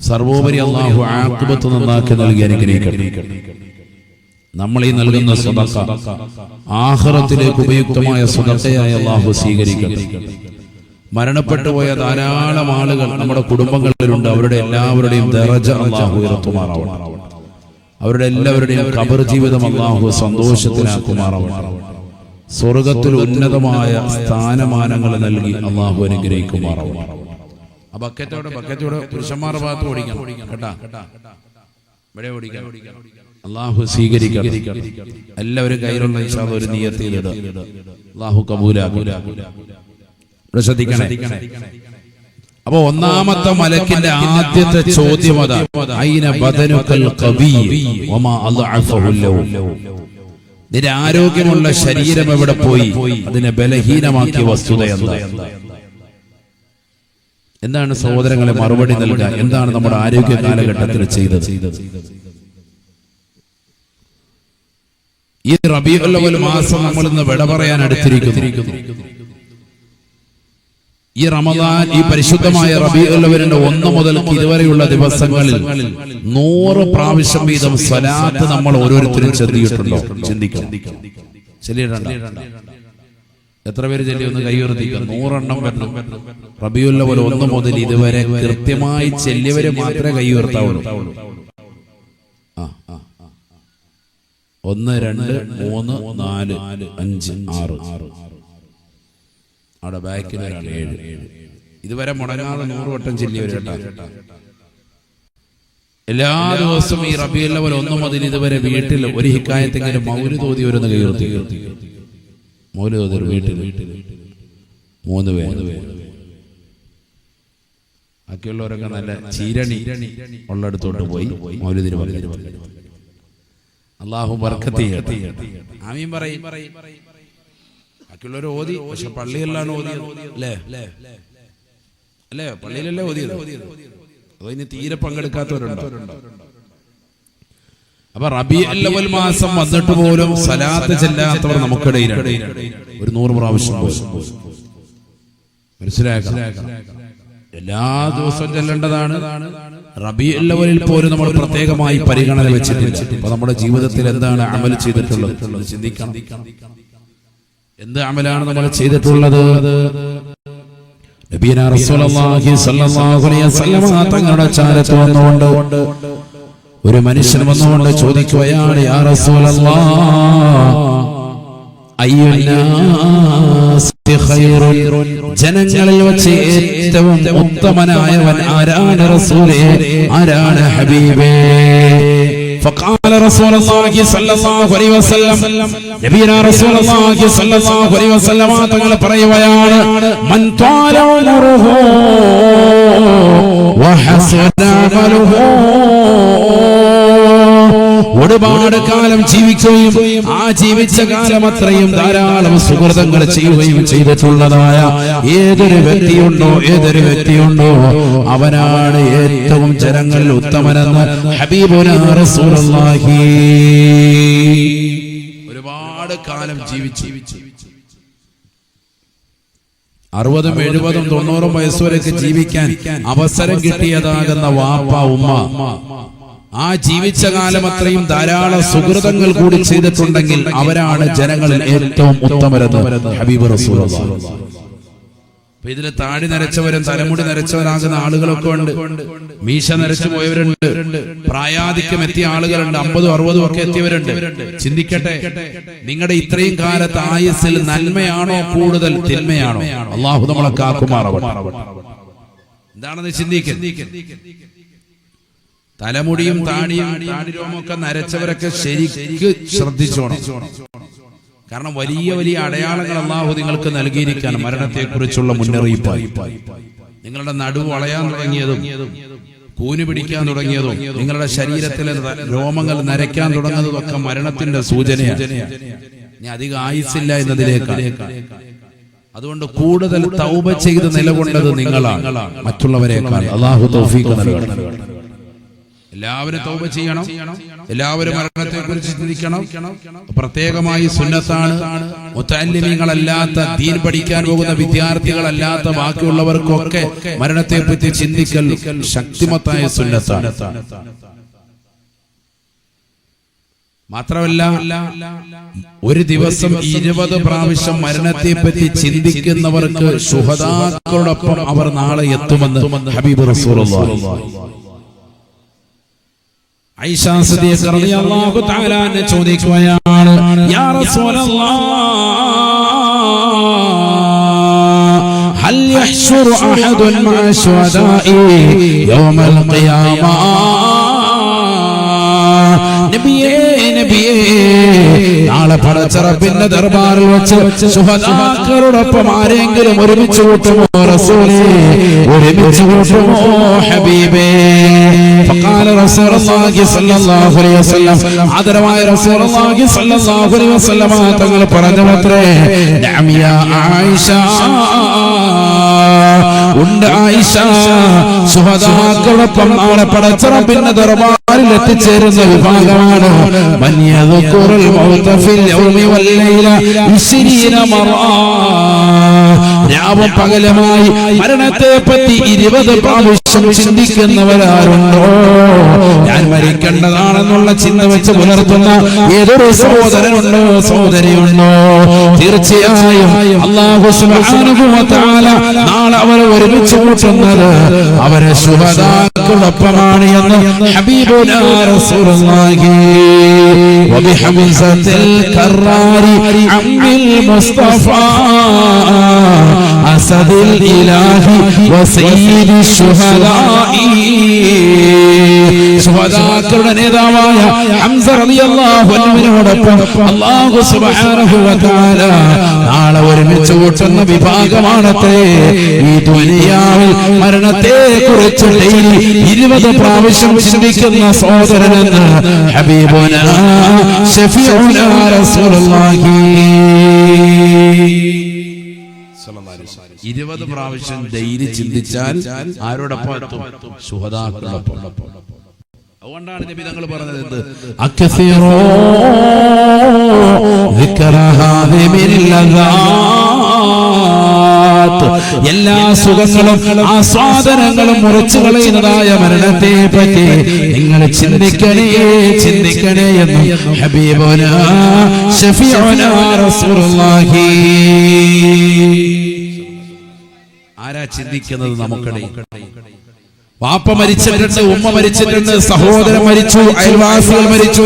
സർവോപരി അല്ലാഹു ആഖിബത്ത് നന്നാക്കി നൽകി അനുഗ്രഹിക്കട്ടെ. നമ്മൾ ഈ നൽകുന്ന സദഖ ആഖിറത്തിലേക്ക് ഉപയുക്തമായ സദഖയായി അല്ലാഹു സ്വീകരിക്കട്ടെ. മരണപ്പെട്ടുപോയ ധാരാളം ആളുകൾ നമ്മുടെ കുടുംബങ്ങളിലുണ്ട്. അവരുടെ എല്ലാവരുടെയും ദറജ അല്ലാഹു ഉയർത്തുമാറാവട്ടെ. അവരുടെ എല്ലാവരുടെയും ഖബർ ജീവിതം അല്ലാഹു സന്തോഷത്തിലാക്കുമാറാവട്ടെ. സ്വർഗത്തിൽ ഉന്നതമായ സ്ഥാനമാനങ്ങൾ നൽകി അല്ലാഹു അനുഗ്രഹിക്കുമാറാവട്ടെ. ആ ബക്കറ്റോടെ പുരുഷന്മാരുടെ ഭാഗത്ത് ഓടിക്കണം കേട്ടാ. ഇവിടെ ഓടിക്കണം. അല്ലാഹു സ്വീകരിക്കട്ടെ. എല്ലാവരും കയ്യിലുള്ള ഇൻഷാ അല്ലാഹ് ഒരു നിയ്യത്ത് ചെയ്തിടുക. അല്ലാഹു കബൂലാക്കട്ടെ. ഇവിടെ ശ്രദ്ധിക്കണേ. അപ്പൊ ഒന്നാമത്തെ മലക്കിന്റെ ആദ്യത്തെ ചോദ്യം അതാ, ഐന ബദനുകൽ ഖബീ വമാ അദ്അഫഹു ലഹു. നിന്റെ ആരോഗ്യമുള്ള ശരീരം എവിടെ പോയി? അതിനെ ബലഹീനമാക്കിയ വസ്തുത എന്താണ്? സഹോദരങ്ങളെ മറുപടി നൽകാൻ എന്താണ് നമ്മുടെ ആരോഗ്യ കാലഘട്ടത്തിൽ ചെയ്തത്? ഈ റബീഉൽ അവ്വൽ മാസം നമ്മൾ ഇന്ന് വിട പറയാൻ അടുത്തിരിക്കുന്നു. ഈ റമദാൻ, ഈ പരിശുദ്ധമായ റബീഉൽ അവ്വലിന്റെ 1 മുതൽ ഇതുവരെയുള്ള ദിവസങ്ങളിൽ 100 പ്രാവശ്യം വീതം സ്വലാത്ത് നമ്മൾ ഓരോരുത്തരും ചൊല്ലിയിട്ടുണ്ടോ? ചിന്തിക്കണം. എത്ര പേര് ചൊല്ലി? ഒന്ന് കൈ ഉയർത്തിക്കുക. 100 എണ്ണം വരണം. റബീഉൽ അവ്വൽ 1 മുതൽ ഇതുവരെ കൃത്യമായി ചെല്ലിയവരെ മാത്രമേ കൈ ഉയർത്താവുള്ളൂ. 1 2 3 4 5 6 അവിടെ ബാക്കിൽ 7 ഇതുവരെ മുടങ്ങാതെ 100 വട്ടം ചെല്ലിയവർ കേട്ടാ. എല്ലാ ദിവസവും ഈ റബീഉൽ അവ്വൽ 1 മുതൽ ഇതുവരെ വീട്ടിൽ ഒരു ഹിക്കായത്തെങ്കിലും മൗലിദ് ഓതി വരുന്ന കീർത്തി. മൗലിദ് ഓതി വീട്ടിൽ 3 പേര്. ബാക്കിയുള്ളവരൊക്കെ നല്ല ചീരണി ഉള്ളിടത്തോട്ട് പോയി മൗലിദിന് പറഞ്ഞു. അല്ലാഹു ബർക്കത്ത് ചെയ്യട്ടെ. ആമീൻ പറയും. ബാക്കിയുള്ളവർ ഓതി, പക്ഷെ പള്ളിയിലാണ് ഓതിയത്. അല്ലേ? പള്ളിയിലല്ലേ ഓതിയത്? അതോ ഇനി തീരെ പങ്കെടുക്കാത്തവരുണ്ടോ? അപ്പൊ റബീഉൽ അവ്വൽ മാസം വന്നിട്ട് പോലും സലാത്ത് ചെല്ലാത്തവർ നമുക്കിടയിലാണ്. ഒരു 100 പ്രാവശ്യം മനസ്സിലാക്കണം. എല്ലാ ദിവസവും ചെല്ലേണ്ടതാണ്. റബീഉൽ അവ്വലിൽ പോലും നമ്മൾ പ്രത്യേകമായി പരിഗണന വെച്ചിട്ടില്ല. അപ്പൊ നമ്മുടെ ജീവിതത്തിൽ എന്താണ് അമൽ ചെയ്തിട്ടുള്ളത്? ചിന്തിക്കണം. എന്ത് അമലാണ് നമ്മൾ ചെയ്തിട്ടുള്ളത്? നബിയനാ റസൂലുള്ളാഹി സ്വല്ലല്ലാഹു അലൈഹി വസല്ലം തങ്ങളുടെ ചാരത്ത് വന്നുകൊണ്ട് ഒരു മനുഷ്യൻ വന്നുകൊണ്ട് ചോദിക്കുകയാണ്, യാ റസൂലല്ലാഹ് ജനങ്ങളിൽ വെച്ച് ഏറ്റവും ഉത്തമനായവൻ ആരാണ് റസൂലേ, ആരാണ് ഹബീബേ? فقال رسول الله صلى الله عليه وسلم നബിയനാ റസൂലുള്ളാഹി സ്വല്ലല്ലാഹു അലൈഹി വസല്ലം തങ്ങൾ പറയുകയാണ്, മൻ ത്വാല ഉമറുഹു വഹസന അമലുഹു, ഒരുപാട് കാലം ജീവിക്കുകയും ആ ജീവിച്ച കാലം അത്രയും ധാരാളം സുഹൃതങ്ങൾ ചെയ്യുകയും ചെയ്തിട്ടുള്ളതായ ഏതൊരു വ്യക്തിയുണ്ടോ അവനാണ് ഏറ്റവും ജനങ്ങളിൽ ഉത്തമനെന്ന് ഹബീബുനാ റസൂലുള്ളാഹി. ഒരുപാട് കാലം ജീവിച്ചു 60, 70, 90 വയസ്സുവരെയൊക്കെ ജീവിക്കാൻ അവസരം കിട്ടിയതാകുന്ന വാപ്പ ഉമ്മ ആ ജീവിച്ച കാലം അത്രയും ധാരാളം സുഹൃതങ്ങൾ കൂടി ചെയ്തിട്ടുണ്ടെങ്കിൽ അവരാണ് ജനങ്ങളിൽ ഏറ്റവും ഉത്തമരെന്ന് ഹബീബ് റസൂലുള്ളാഹി. ഇതില് താടി നരച്ചവരും തലമുടി നരച്ചവരാകുന്ന ആളുകളൊക്കെ ഉണ്ട്, മീശ നരച്ചു പോയവരുണ്ട്, പ്രായാധിക്യം എത്തിയ ആളുകളുണ്ട്, 50, 60 ഒക്കെ എത്തിയവരുണ്ട്. ചിന്തിക്കട്ടെ, നിങ്ങളുടെ ഇത്രയും കാലത്ത് ആയുസ്സിൽ നന്മയാണോ കൂടുതൽ തിന്മയാണോ? അല്ലാഹു നമ്മളെ കാക്കുമാറാവട്ടെ. എന്താണെന്ന് ചിന്തിക്കുക. തലമുടിയും താടിരോമൊക്കെ നരച്ചവരൊക്കെ ശരിക്ക് ശ്രദ്ധിച്ചോണം. കാരണം വലിയ വലിയ അടയാളങ്ങൾ അല്ലാഹു നിങ്ങൾക്ക് നൽകിയിരിക്കാൻ മരണത്തെക്കുറിച്ചുള്ള മുന്നറിയിപ്പായി. നിങ്ങളുടെ നടുവ് വളയാൻ തുടങ്ങിയതും കൂന് പിടിക്കാൻ തുടങ്ങിയതും നിങ്ങളുടെ ശരീരത്തിലെ രോമങ്ങൾ നരയ്ക്കാൻ തുടങ്ങുന്നതൊക്കെ മരണത്തിന്റെ സൂചനയാണ്. ഇനി അധികം ആയുസില്ല എന്നതിലേക്കാണ്. അതുകൊണ്ട് കൂടുതൽ തൗബ ചെയ്ത് നിലകൊണ്ടത് നിങ്ങളാണ് മറ്റുള്ളവരെക്കാൾ. അല്ലാഹു തൗഫീഖ് നൽകട്ടെ. എല്ലാവരും തൗബ ചെയ്യണം, എല്ലാവരും മരണത്തെ കുറിച്ച് ചിന്തിക്കണം. പ്രത്യേകമായി സുന്നത്താണ്. മുതഅല്ലിമീങ്ങളല്ലാത്ത, ദീൻ പഠിക്കാൻ പോകുന്ന വിദ്യാർത്ഥികളല്ലാത്ത ബാക്കിയുള്ളവർക്കൊക്കെ മരണത്തെ പറ്റി ചിന്തിക്കൽ ശക്തിമത്തായ സുന്നത്താണ്. മാത്രമല്ല, ഒരു ദിവസം 20 പ്രാവശ്യം മരണത്തെ പറ്റി ചിന്തിക്കുന്നവർക്ക് ശുഹദാക്കളോടൊപ്പം അവർ നാളെ എത്തുമെന്ന് ഹബീബ് റസൂലുള്ളാഹി. ഐഷ സിദ്ദീഖ റളിയല്ലാഹു തആല അൻഹ ചോദിക്കുകയാണ്, യാ റസൂലല്ലാഹ്, ഹൽ യഹ്ശുറു അഹദുൻ മഅ ശുഹദാഇ യൗമൽ ഖിയാമ? നബിയേ, നാളെ പടച്ച റബ്ബിന്റെ ദർബാറിൽ വെച്ച് ശുഹദാക്കളോടൊപ്പം ആരെങ്കിലും ഒരുമിച്ച് കൂട്ടുമോ റസൂലേ? ഒരുമിച്ച് കൂട്ടുമോ ഹബീബേ? ഫഖാല റസൂലുള്ളാഹി സ്വല്ലല്ലാഹു അലൈഹി വസല്ലം, ആദരവായ റസൂലുള്ളാഹി സ്വല്ലല്ലാഹു അലൈഹി വസല്ലം തങ്ങൾ പറഞ്ഞുവത്രേ, നഅം യാ ആയിഷ, ഉണ്ട് ആയിഷ, ശുഹദാക്കളോടൊപ്പം നാളെ പടച്ച റബ്ബിന്റെ ദർബാറിൽ എത്തിച്ചേരുന്ന വിഭാഗമാണ് മൻ യദ്കുറുൽ മൗത ഫിൽ യൗമി വൽ ലൈല 20 മറ. രാവും പകലുമായി മരണത്തെ പറ്റി 20 പ്രാവശ്യം ചിന്തിക്കുന്നവരാരുണ്ടോ? ഞാൻ മരിക്കേണ്ടതാണെന്നുള്ള ചിന്ത വെച്ച് പുലർത്തുന്ന ഏതൊരു സഹോദരനുണ്ടോ, സഹോദരിയുണ്ടോ? തീർച്ചയായും അല്ലാഹു സുബ്ഹാനഹു വ തആല നാളെ അവരെ ഒരുമിച്ച് കൂട്ടുന്നത് അവരെ ശുഹദാക്കളോടൊപ്പമാണ് എന്ന് ഹബീബുനാ റസൂലുള്ളാഹി. വബിഹംസത്തിൽ കറാരി അമ്മിൽ മുസ്തഫ അസദിൽ ഇലാഹി വസയ്യിദി ശുഹദാഇ. ശുഹദാക്കളുടെ നേതാവായ ഹംസ റളിയല്ലാഹു അൻഹുവിനോടൊപ്പം അല്ലാഹു സുബ്ഹാനഹു വ തആല നാളെ ഒരുമിച്ച് കൂട്ടുന്ന വിഭാഗമാണത്രേ ഈ ദുനിയാവിൽ മരണത്തെ കുറിച്ച് 20 പ്രാവശ്യം ചിന്തിക്കുന്ന സഹോദരനെന്ന് ഹബീബുനാ ശഫീഉനാ റസൂലുള്ളാഹി. 20 പ്രാവശ്യം ഡെയിലി ചിന്തിച്ചാൽ ആരോടൊപ്പം എത്തും? ശുഹദാക്കളോടൊപ്പം. അതുകൊണ്ടാണ് നബി തങ്ങൾ പറഞ്ഞത്, അക്സിറൂ ദിക്റ ഹാദിമിൽ ലദാത്ത്, എല്ലാ സുഖങ്ങളും ആസ്വാദനങ്ങളും മുറിച്ചു കളയുന്നതായ മരണത്തെ പറ്റി നിങ്ങൾ ചിന്തിക്കണേ എന്ന് ഹബീബുനാ ശഫീഉനാ റസൂലുള്ളാഹി. ആരാ ചിന്തിക്കുന്നത്? നമുക്കിടയിൽ വാപ്പ മരിച്ചിട്ടുണ്ട്, ഉമ്മ മരിച്ചിട്ടുണ്ട്, സഹോദരൻ മരിച്ചു, അയൽവാസികൾ മരിച്ചു.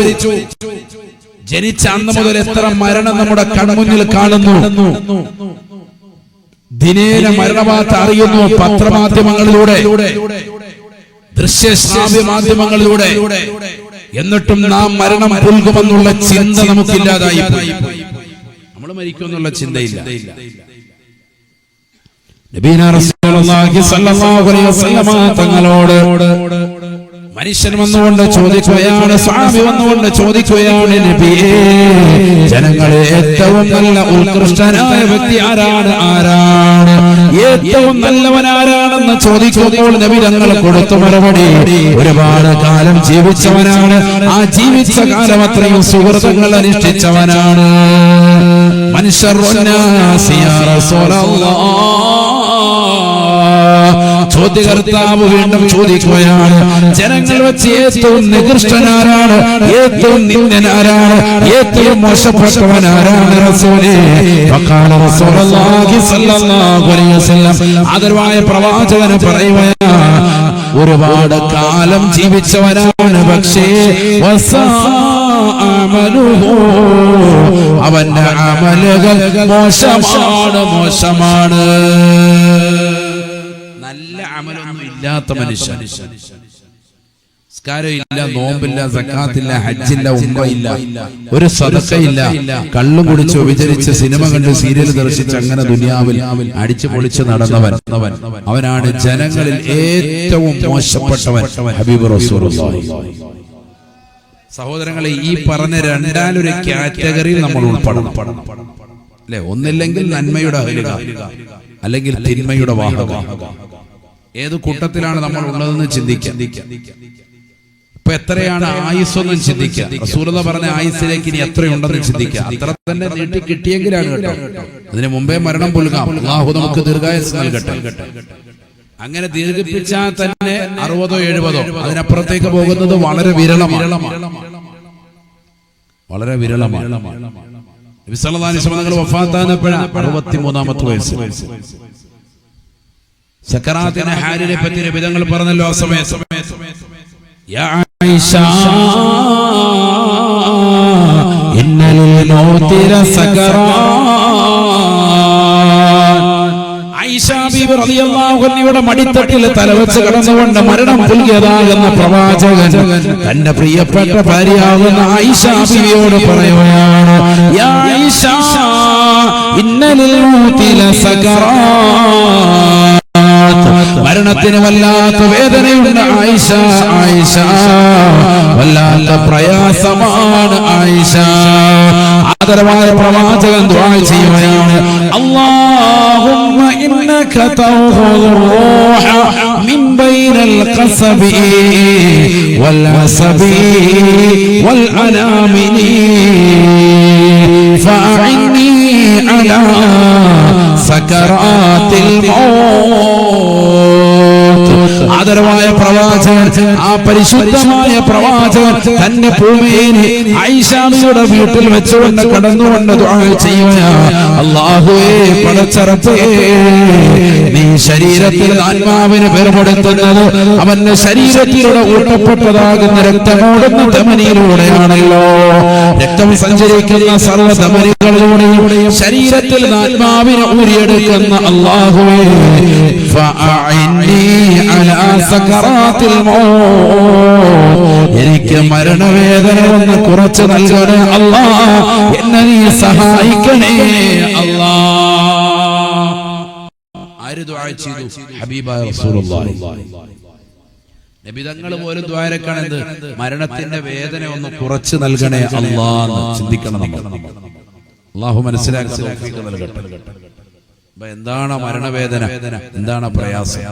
ജനിച്ച അന്ന് മുതൽ എത്ര മരണം നമ്മുടെ കൺമുന്നിൽ കാണുന്നു. ദിനേന മരണവാർത്ത അറിയുന്നു പത്രമാധ്യമങ്ങളിലൂടെ, ദൃശ്യശ്രാവ്യ മാധ്യമങ്ങളിലൂടെ. എന്നിട്ടും നാം മരണം പുൽകുമെന്നുള്ള ചിന്ത നമുക്കില്ലാതായി. നമ്മൾ മരിക്കുമെന്നുള്ള ചിന്തയില്ല. നബീന റസൂലുള്ളാഹി സ്വല്ലല്ലാഹു അലൈഹി വസല്ലമ തങ്ങളോട് മനുഷ്യൻ വന്നുകൊണ്ട് ചോദിക്കുകയാണ്, സ്വാമി വന്നുകൊണ്ട് ചോദിക്കുകയാണ്, നബിയേ, ജനങ്ങളെ ഏറ്റവും നല്ല ഉത്കൃഷ്ടനായ വ്യക്തി ആരാണ്? ഏറ്റവും നല്ലവൻ ആരാണെന്ന് ചോദിക്കുമ്പോൾ നബി തങ്ങൾ കൊടുത്ത മറുപടി, ഒരുപാട് കാലം ജീവിച്ചവനാണ്, ആ ജീവിച്ച കാലം അത്രയും സുഹൃത്തുക്കൾ അനുഷ്ഠിച്ചവനാണ്. ചോദ്യകർത്താവ് വീണ്ടും ചോദിക്കുകയാണ്, ജനങ്ങൾ വെച്ച് ഏറ്റവും നികൃഷ്ടനാരാണ്? ഏറ്റവും നിന്ദനാരാണ്? ഏറ്റവും മോശപ്പെട്ടവനാരാണ്? റസൂലേ, റസൂലുള്ളാഹി സ്വല്ലല്ലാഹു അലൈഹി വസല്ലം ആദരവായ പ്രവാചകന് പറയുകയാണ്, ഒരുപാട് കാലം ജീവിച്ചവനാണ്, പക്ഷേ അവന്റെ അമലുകൾ മോശമാണ്. നല്ല അമലൊന്നും ഇല്ലാത്ത മനുഷ്യൻ, നിസ്കാരമില്ല, നോമ്പില്ല, സക്കാത്തില്ല, ഹജ്ജില്ല, ഉംറയില്ല, ഒരു സദഖയില്ല, കള്ളും കുടിച്ച് വിചരിച്ച് സിനിമ കണ്ട് സീരിയൽ ദർശിച്ച് അങ്ങനെ ദുനിയാവിൽ അടിച്ചു പൊളിച്ച് നടന്നവൻ, അവനാണ് ജനങ്ങളിൽ ഏറ്റവും മോശപ്പെട്ടവൻ. ഹബീബ് റസൂലുള്ളാഹി. സഹോദരങ്ങളെ, ഈ പറഞ്ഞ രണ്ടാലൊരു കാറ്റഗറിയിൽ നമ്മൾ ഉൾപ്പെടണം അല്ലെ? ഒന്നില്ലെങ്കിൽ നന്മയുടെ അഹലുക, അല്ലെങ്കിൽ തിന്മയുടെ വാഹക. ഏത് കൂട്ടത്തിലാണ് നമ്മൾ ഉള്ളതെന്ന് ചിന്തിക്കാം. ഇപ്പൊ എത്രയാണ് ആയുസ്സൊന്നും ചിന്തിക്കാം. റസൂലുള്ളാഹി പറഞ്ഞ ആയുസ്സിലേക്ക് ഇനി എത്രയുണ്ടെന്ന് ചിന്തിക്കാം. അത്ര തന്നെ നീട്ടി കിട്ടിയെങ്കിലാണ് കേട്ടോ. അതിന് മുമ്പേ മരണം പുൽകാം. അല്ലാഹു നമുക്ക് ദീർഘായുസ്സ് നൽകട്ടെ. അങ്ങനെ ദീർഘിപ്പിച്ചാൽ തന്നെ 60 70, അതിനപ്പുറത്തേക്ക് പോകുന്നത് വളരെ വിരളമാണ്. നബി സല്ലല്ലാഹു അലൈഹി വസല്ലം തങ്ങൾ വഫാത്തായപ്പോഴാണ് 63ാമത്തെ വയസ്സ്. സക്കറാത്തിന്റെ ഹാലിനെ പറ്റി നബി തങ്ങൾ പറഞ്ഞല്ലോ ആ സമയത്ത്, യാ ആയിഷ ഇന്നൽ മൗതി ലസകറാൻ. ആയിഷ ബീബി റളിയല്ലാഹു അൻഹയുടെ മടിത്തട്ടിൽ തലവെച്ച് കിടന്നുകൊണ്ട് മരണം പുൽകിയതാകുന്ന പ്രവാചകൻ തന്റെ പ്രിയപ്പെട്ട ഭാര്യയാകുന്ന ആയിഷ ബീവിയോട് പറയുകയാണ്, യാ ആയിഷ ഇന്നൽ മൗതി ലസകറാൻ. മരണത്തിന് വല്ലാത്ത വേദനയുണ്ട് ആയിഷ, വല്ലാത്ത പ്രയാസമാണ് ആയിഷ. ആദരവായ പ്രവാചകൻ ദുആ ചെയ്യുകയാണ്, അല്ലാഹുമ്മ ഇന്നക തൗഖുദുർ റൂഹ മിൻ ബൈനൽ ഖസബി വൽ അസബി വൽ അനാമിനി ഫഅഇന്നി അലാ സകറാത്തിൽ മൗത്ത്. ആദരവായ പ്രവാചകൻ, ആ പരിശുദ്ധമായ പ്രവാചകൻ തന്റെ ഭൂമിയെ ആയിഷയുടെ വീട്ടിൽ വെച്ചുകൊണ്ട് കടന്നുകൊണ്ട് ദുആ ചെയ്യുകയാണ്, അല്ലാഹുവേ, പടച്ചറപ്പേ, നീ ശരീരത്തിൽ ആത്മാവിന് വേർപെടുത്തുന്നത് അവന്റെ ശരീരത്തിലൂടെ ഊട്ടപ്പെട്ടതാകുന്ന രക്തമോടുന്ന ധമനിയിലൂടെയാണല്ലോ. രക്തം സഞ്ചരിക്കുന്ന സർവ്വ ധമനികളിലൂടെയും ശരീരത്തിൽ ആത്മാവിനെ ഊരിയെടുക്കുന്ന അല്ലാഹുവേ, ഫഅഇന്നി അലാ സകറാത്തിൽ മൗത്ത്. എനിക്ക് മരണവേദന ഒന്ന് കുറച്ച് നൽകണേ അല്ലാഹ്, എന്നെ നീ സഹായിക്കണേ അല്ലാഹ്. ആര് ദുആ ചെയ്തു? ഹബീബായ റസൂലുള്ളാഹി. നബി തങ്ങൾ പോലും ദ്വാരക്കാണ് എന്ത്? മരണത്തിന്റെ വേദന ഒന്ന് കുറച്ച് നൽകണേ അല്ലാഹ്. ചിന്തിക്കണം നമ്മൾ. അല്ലാഹു മനസ്സിലാക്കി തൗഫീഖ് നൽകട്ടെ. എന്താണ് മരണവേദന? എന്താണ് പ്രയാസം?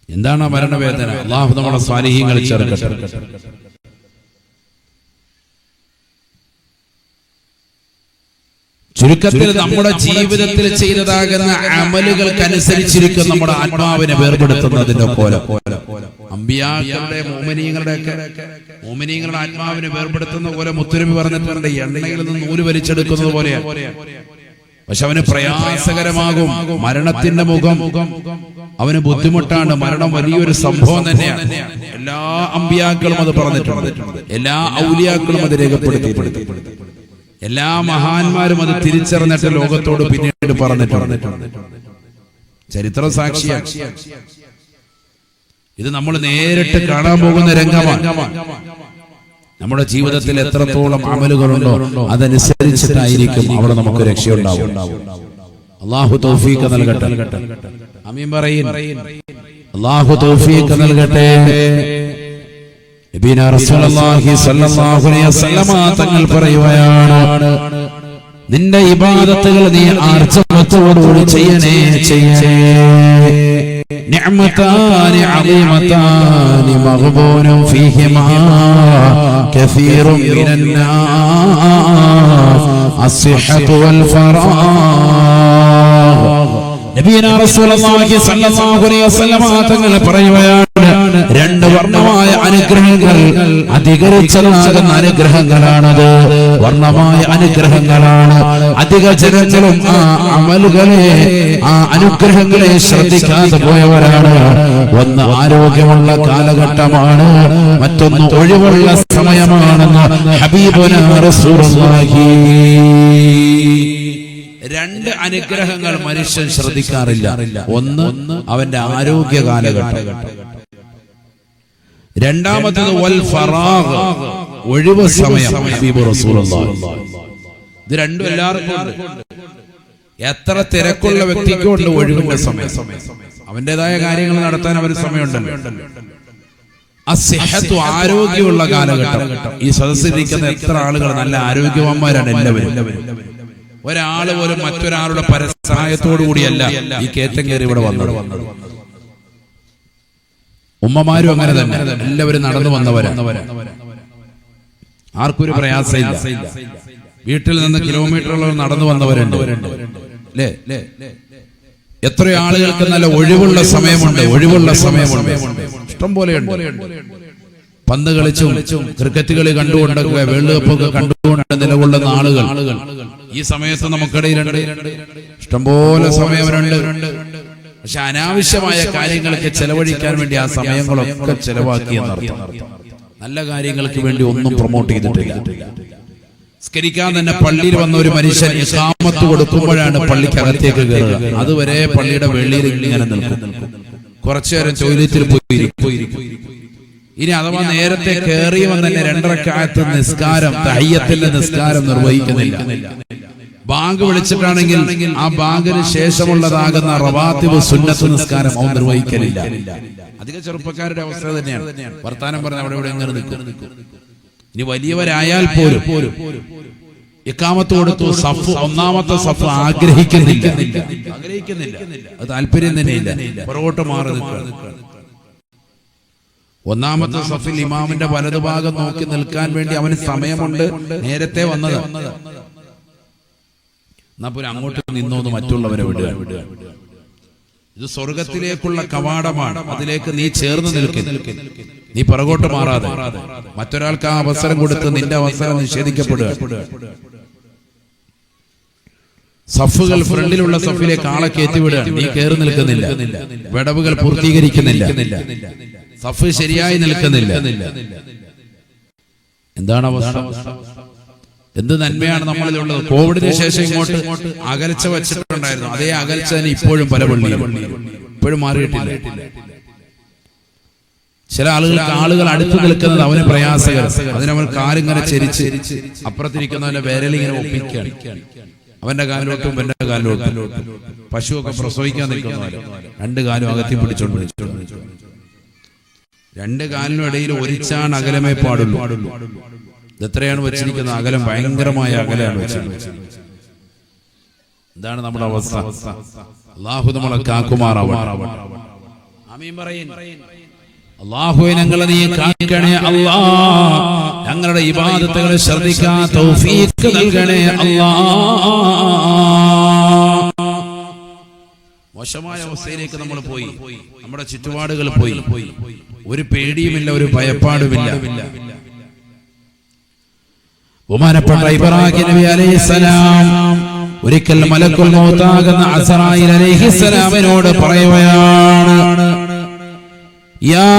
എന്താണ് മരണവേദന? അല്ലാഹു നമ്മുടെ സ്വാലിഹീങ്ങളിൽ ചേർക്കട്ടെ. ചുരുക്കത്തിൽ നമ്മുടെ ജീവിതത്തിൽ ചെയ്തതാകുന്ന അമലുകൾക്കനുസരിച്ചിരിക്കും നമ്മുടെ ആത്മാവിനെ വേർപെടുത്തുന്നതിന്റെ കോലം. അമ്പിയാക്കളുടെ മോമിനീങ്ങളുടെ ആത്മാവിനെ വേർപെടുത്തുന്ന പോലെ മുത്തുനബി പറഞ്ഞിട്ടുണ്ട്, എണ്ണയിൽ നിന്ന് നൂല് വലിച്ചെടുക്കുന്നത് പോലെയാണ്. പക്ഷെ അവന് പ്രയാസകരമാകും. മരണത്തിന്റെ മുഖം അവന് ബുദ്ധിമുട്ടാണ്, മരണം വലിയൊരു സംഭവം തന്നെയാണ്. എല്ലാ അമ്പിയാക്കളും അത് പറഞ്ഞിട്ടുണ്ട്, എല്ലാ ഔലിയാക്കളും അത് രേഖപ്പെടുത്തിയിട്ടുണ്ട്, എല്ലാ മഹാന്മാരും അത് തിരിച്ചറിഞ്ഞിട്ട് ലോകത്തോട് പിന്നീട് പറഞ്ഞിട്ടുണ്ട്. ചരിത്ര സാക്ഷിയാണ്. ഇത് നമ്മൾ നേരിട്ട് കാണാൻ പോകുന്ന രംഗമാണ്. നമ്മുടെ ജീവിതത്തിൽ എത്രത്തോളം അമലുകളുണ്ടോ അതനുസരിച്ചിട്ടായിരിക്കും അവിടെ നമുക്ക് രക്ഷയുണ്ടാവും. അല്ലാഹു തൗഫീഖ് നൽകട്ടെ. ആമീൻ പറയീൻ. അല്ലാഹു തൗഫീഖ് നൽകട്ടെ. നബിന റസൂലുള്ളാഹി സ്വല്ലല്ലാഹു അലൈഹി വസല്ലമ തങ്ങൾ പറയുകയാണ്, നിന്റെ ഇബാദത്തുകൾ നീ ആർജവത്തോടുകൂടി ചെയ്യണേ. നിഅമതാനി അദീമതാനി മഗ്ബൂനും ഫീഹിമാ കസീറുൻ മിനന്നാസ് അസ്സിഹ്ഹതു വൽ ഫറാഗ്. നബിയനാ റസൂലുള്ളാഹി സ്വല്ലല്ലാഹു അലൈഹി വസല്ലമ തങ്ങൾ പറയുകയാണ്, രണ്ട് വർണ്ണമായ അനുഗ്രഹങ്ങൾ അധികരിച്ചതാകുന്ന അനുഗ്രഹങ്ങളാണത്. വർണ്ണമായ അനുഗ്രഹങ്ങളാണ്. അധിക ജനങ്ങളും ആ അമലുകളെ, ആ അനുഗ്രഹങ്ങളെ ശ്രദ്ധിക്കാതെ പോയവരാണ്. ഒന്ന് ആരോഗ്യമുള്ള കാലഘട്ടമാണ്, മറ്റൊന്ന് ഒഴിവുള്ള സമയമാണെന്ന് ഹബീബുനാ റസൂലുള്ളാഹി. രണ്ട് അനുഗ്രഹങ്ങൾ മനുഷ്യൻ ശ്രദ്ധിക്കാറില്ല. ഒന്ന് അവന്റെ ആരോഗ്യ കാലഘട്ടം, രണ്ടാമത്തേത് വൽ ഫറാഗ്, ഒഴിവ് സമയം. ഹബീബ് റസൂലുള്ളാഹി. ഇത് രണ്ടും എല്ലാവർക്കും ഉണ്ട്. എത്ര തിരക്കുള്ള വ്യക്തിക്കും ഉണ്ട് ഒഴിവിന്റെ സമയം. അവന്റേതായ കാര്യങ്ങൾ നടത്താൻ അവന് സമയമുണ്ടല്ലോ. അസ്സിഹ്ഹത്തു, ആരോഗ്യമുള്ള കാലഘട്ടം. ഈ സദസ്സിലിരിക്കുന്ന എത്ര ആളുകൾ നല്ല ആരോഗ്യവാന്മാരാണ് എല്ലാവരും. ഒരാൾ പോലും മറ്റൊരാളുടെ പരസഹായത്തോടു കൂടിയല്ല ഈ കയറ്റം കയറി ഇവിടെ വന്നത്. ഉമ്മമാരും അങ്ങനെ തന്നെ, എല്ലാവരും നടന്നു വന്നവരാണ്. ആർക്കൊരു പ്രയാസമില്ല. വീട്ടിൽ നിന്ന് കിലോമീറ്ററുകൾ നടന്നു വന്നവരുണ്ട് അല്ലേ? എത്രയോ ആളുകൾക്ക് നല്ല ഒഴിവുള്ള സമയമുണ്ട്, ഒഴിവുള്ള സമയമുണ്ട്, ഇഷ്ടം പോലെയുണ്ട്. പന്ത് കളിച്ചും ക്രിക്കറ്റ് കളി കണ്ടുകൊണ്ടൊക്കെ, വേൾഡ് കപ്പ് ഒക്കെ കണ്ടുകൊണ്ട് നിലകൊള്ളുന്ന ആളുകൾ ഈ സമയത്ത് നമുക്കിടയിലുണ്ട്. ഇഷ്ടംപോലെ സമയമുണ്ട്. പക്ഷെ അനാവശ്യമായ കാര്യങ്ങൾക്ക് ചെലവഴിക്കാൻ വേണ്ടി ആ സമയങ്ങളൊക്കെ ചെലവാക്കിയെന്നർത്ഥം. നല്ല കാര്യങ്ങൾക്ക് വേണ്ടി ഒന്നും പ്രൊമോട്ട് ചെയ്തിട്ടില്ല. സ്കരിക്കാൻ തന്നെ പള്ളിയിൽ വന്ന ഒരു മനുഷ്യൻ ഇഖാമത്ത് കൊടുക്കുമ്പോഴാണ് പള്ളിക്കകത്തേക്ക് കയറുക. അതുവരെ പള്ളിയുടെ വെളിയിൽ ഇങ്ങനെ നിൽക്കും. കുറച്ചുനേരം ടോയ്ലറ്റിൽ പോയിരിക്കും. ഇനി അഥവാ നേരത്തെ കയറിയവൻ തന്നെ 2 റക്അത്ത് നിസ്കാരം, തഹയ്യത്തിന്റെ നിസ്കാരം നിർവഹിക്കുന്നില്ല. ബാങ്ക് വിളിച്ചിട്ടാണെങ്കിൽ ആ ബാങ്കിന് ശേഷമുള്ളതാകുന്ന റവാത്തിബ് സുന്നത്ത് നിസ്കാരം അവൻ നിർവഹിക്കലില്ല. അധിക ചെറുപ്പക്കാരുടെ അവസ്ഥ തന്നെയാണ്. വർത്താനം പറഞ്ഞ അവിടെ ഇവിടെ എങ്ങനെ നിൽക്കും. ഇനി വലിയവരായാൽ പോലും ഇഖാമത്ത് കൊടുത്തു, സഫ് ഒന്നാമത്തെ സഫ് ആഗ്രഹിക്കുന്നില്ല. അത് താല്പര്യം തന്നെയില്ല. പുറകോട്ട് മാറി നിൽക്കുക. ഒന്നാമത്തെ സഫിൽ ഇമാമിന്റെ വലതുഭാഗം നോക്കി നിൽക്കാൻ വേണ്ടി അവന് സമയമുണ്ട്, നേരത്തെ വന്നത്. എന്നാ പോലും അങ്ങോട്ട് നിന്നോന്ന് മറ്റുള്ളവരെ വിടുക. ഇത് സ്വർഗത്തിലേക്കുള്ള കവാടമാണ്. അതിലേക്ക് നീ ചേർന്ന് നിൽക്കുന്നു. നീ പുറകോട്ട് മാറാതെ മറ്റൊരാൾക്ക് ആ അവസരം കൊടുത്ത് നിന്റെ അവസരം നിഷേധിക്കപ്പെടുക. സഫുകൾ ഫ്രണ്ടിലുള്ള സഫിലേക്ക് ആളെ കയറ്റിവിടുക. നീ കയറി നിൽക്കുന്നില്ല. വിടവുകൾ പൂർത്തീകരിക്കുന്നില്ല. സഫ് ശരിയായി നിൽക്കുന്നില്ല. എന്താണ് അവസ്ഥ? എന്ത് നന്മയാണ് നമ്മളിലുള്ളത്. കോവിഡിന് ശേഷം ഇങ്ങോട്ട് അകൽച്ച വെച്ചിട്ടുണ്ടായിരുന്നു. അതേ അകൽച്ച തന്നെ ഇപ്പോഴും പല പള്ളിയിലും ഇപ്പോഴും മാറിയിട്ടില്ല. ചില ആളുകൾ അടുത്ത് നിൽക്കുന്നത് അവന് പ്രയാസകരം. അതിനവൻ കാലിങ്ങനെ ചെരിച്ച് അപ്പുറത്തിരിക്കുന്നവന്റെ വിരലിങ്ങനെ ഒപ്പിക്കുകയാണ്. അവന്റെ കാലിലോട്ടും എന്റെ കാലിലോട്ടും. പശുവൊക്കെ പ്രസവിക്കാൻ നിൽക്കുന്നവരെ 2 കാലും അകത്തി പിടിച്ചോണ്ട് 2 കാലിനും ഇടയിൽ ഒരിച്ചാണ് അകലമേ പാടുള്ളൂ. ഇതെത്രയാണ് വെച്ചിരിക്കുന്ന അകലം? ഭയങ്കരമായ അകലാണ് വെച്ചിരിക്കുന്നത്. എന്താണ് നമ്മുടെ അവസ്ഥ? അല്ലാഹു നമ്മളെ കാക്കുമാറാവട്ടെ. ആമീൻ പറയീൻ. അല്ലാഹുവേ ഞങ്ങളെ നീ കാക്കണേ അല്ലാഹ്. ഞങ്ങളുടെ ഇബാദത്തുകളെ ശ്രദ്ധിക്കാൻ തൗഫീഖ് നൽകണേ അല്ലാഹ്. മോശമായ അവസ്ഥയിലേക്ക് നമ്മൾ പോയി. നമ്മുടെ ചുറ്റുപാടുകൾ പോയി. ഒരു പേടിയുമില്ല, ഒരു ഭയപ്പാടുമില്ല. ബഹുമാനപ്പെട്ട ഇബ്രാഹിം നബി അലൈഹിസ്സലാം ഒരിക്കൽ മലക്കുൽ മൗത്താകുന്ന അസ്റായീൽ അലൈഹിസ്സലാമിനോട് പറയുകയാണ്, യാ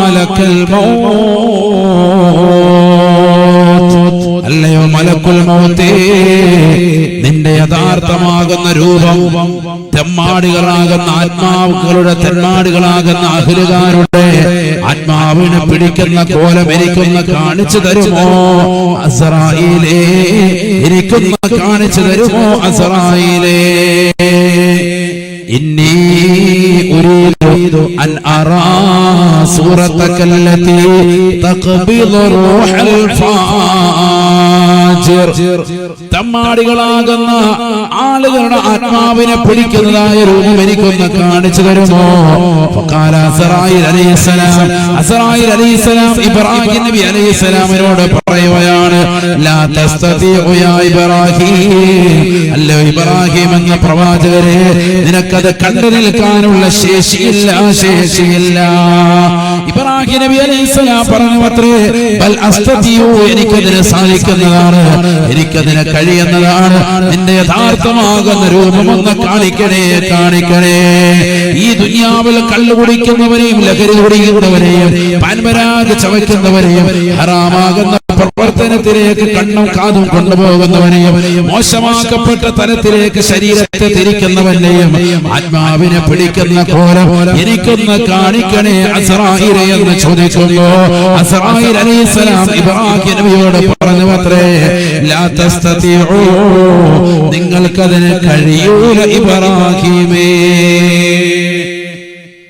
മലക്കൽ മൗത്ത്, അല്ലയോ മലക്കുൽ മൗത്തേ, നിന്റെ യഥാർത്ഥമാകുന്ന രൂപം തെമ്മാടികളാകുന്ന ആത്മാവുകളുടെ തെമ്മാടികളാകുന്ന അഹ്ലുകാരുടെ ആത്മാവിനെ പിടിക്കുന്ന കോലം എനിക്കൊന്ന് കാണിച്ചു തരുമോ അസ്റായീലേ? എനിക്കൊന്ന് കാണിച്ചു തരുമോ അസ്റായീലേ? ഇന്നി ഉരീദു അൻ അറാ സൂറതകല്ലതി തഖ്ബിദു റൂഹൽ ഫാജിർ. തമ്മാടികളാകുന്ന ആളുകളുടെ ആത്മാവിനെ പിടിക്കുന്നതായ രൂപം എനിക്കൊന്ന് കാണിച്ചു തരുമോ? ഫഖാല അസ്റായീൽ അലൈഹിസ്സലാം ഇബ്രാഹിം നബി അലൈഹിസ്സലാമിനോട് പറയുകയാണ്, ലാ തസ്തതിഉ യാ ഇബ്രാഹിം, അല്ലയോ ഇബ്രാഹിം എന്ന പ്രവാചകരെ, നിനക്കത് കണ്ടു നിൽക്കാനുള്ള ശേഷിയില്ല. ഇബ്രാഹിം നബി അലൈഹിസ്സലാം പറഞ്ഞു അത്രേ, ബൽ അസ്തതിഉ, എനിക്കതിന് സാധിക്കുന്നതാണ്, എനിക്കതിന് കഴിയുന്നതാണ്. നിന്റെ യഥാർത്ഥമാകുന്ന രൂപമൊന്ന് കാണിക്കണേ. ഈ ദുനിയാവിൽ കള്ളു കുടിക്കുന്നവരെയും ലഹരി കുടിക്കുന്നവരെയും പാൻപരാഗ് ചവയ്ക്കുന്നവരെയും ഹറാമാകുന്ന പ്രവർത്തനത്തിലേക്ക് കണ്ണും കാതും കൊണ്ടുപോകുന്നവനെയും മോശമാക്കപ്പെട്ട തലത്തിലേക്ക് ശരീരത്തെ തിരിക്കുന്നവനെയും ആത്മാവിനെ പിടിക്കുന്ന കോലം എനിക്കൊന്ന് കാണിക്കണേ അസ്റായീലേ എന്ന് ചോദിക്കുമ്പോ അസ്റായീൽ അലൈഹിസ്സലാം ഇബ്രാഹിം നബിയോട് പറഞ്ഞു അത്രേ, ലാ തസ്തതിഉ, നിങ്ങൾക്കതിന് കഴിയൂല ഇബ്രാഹിമേ.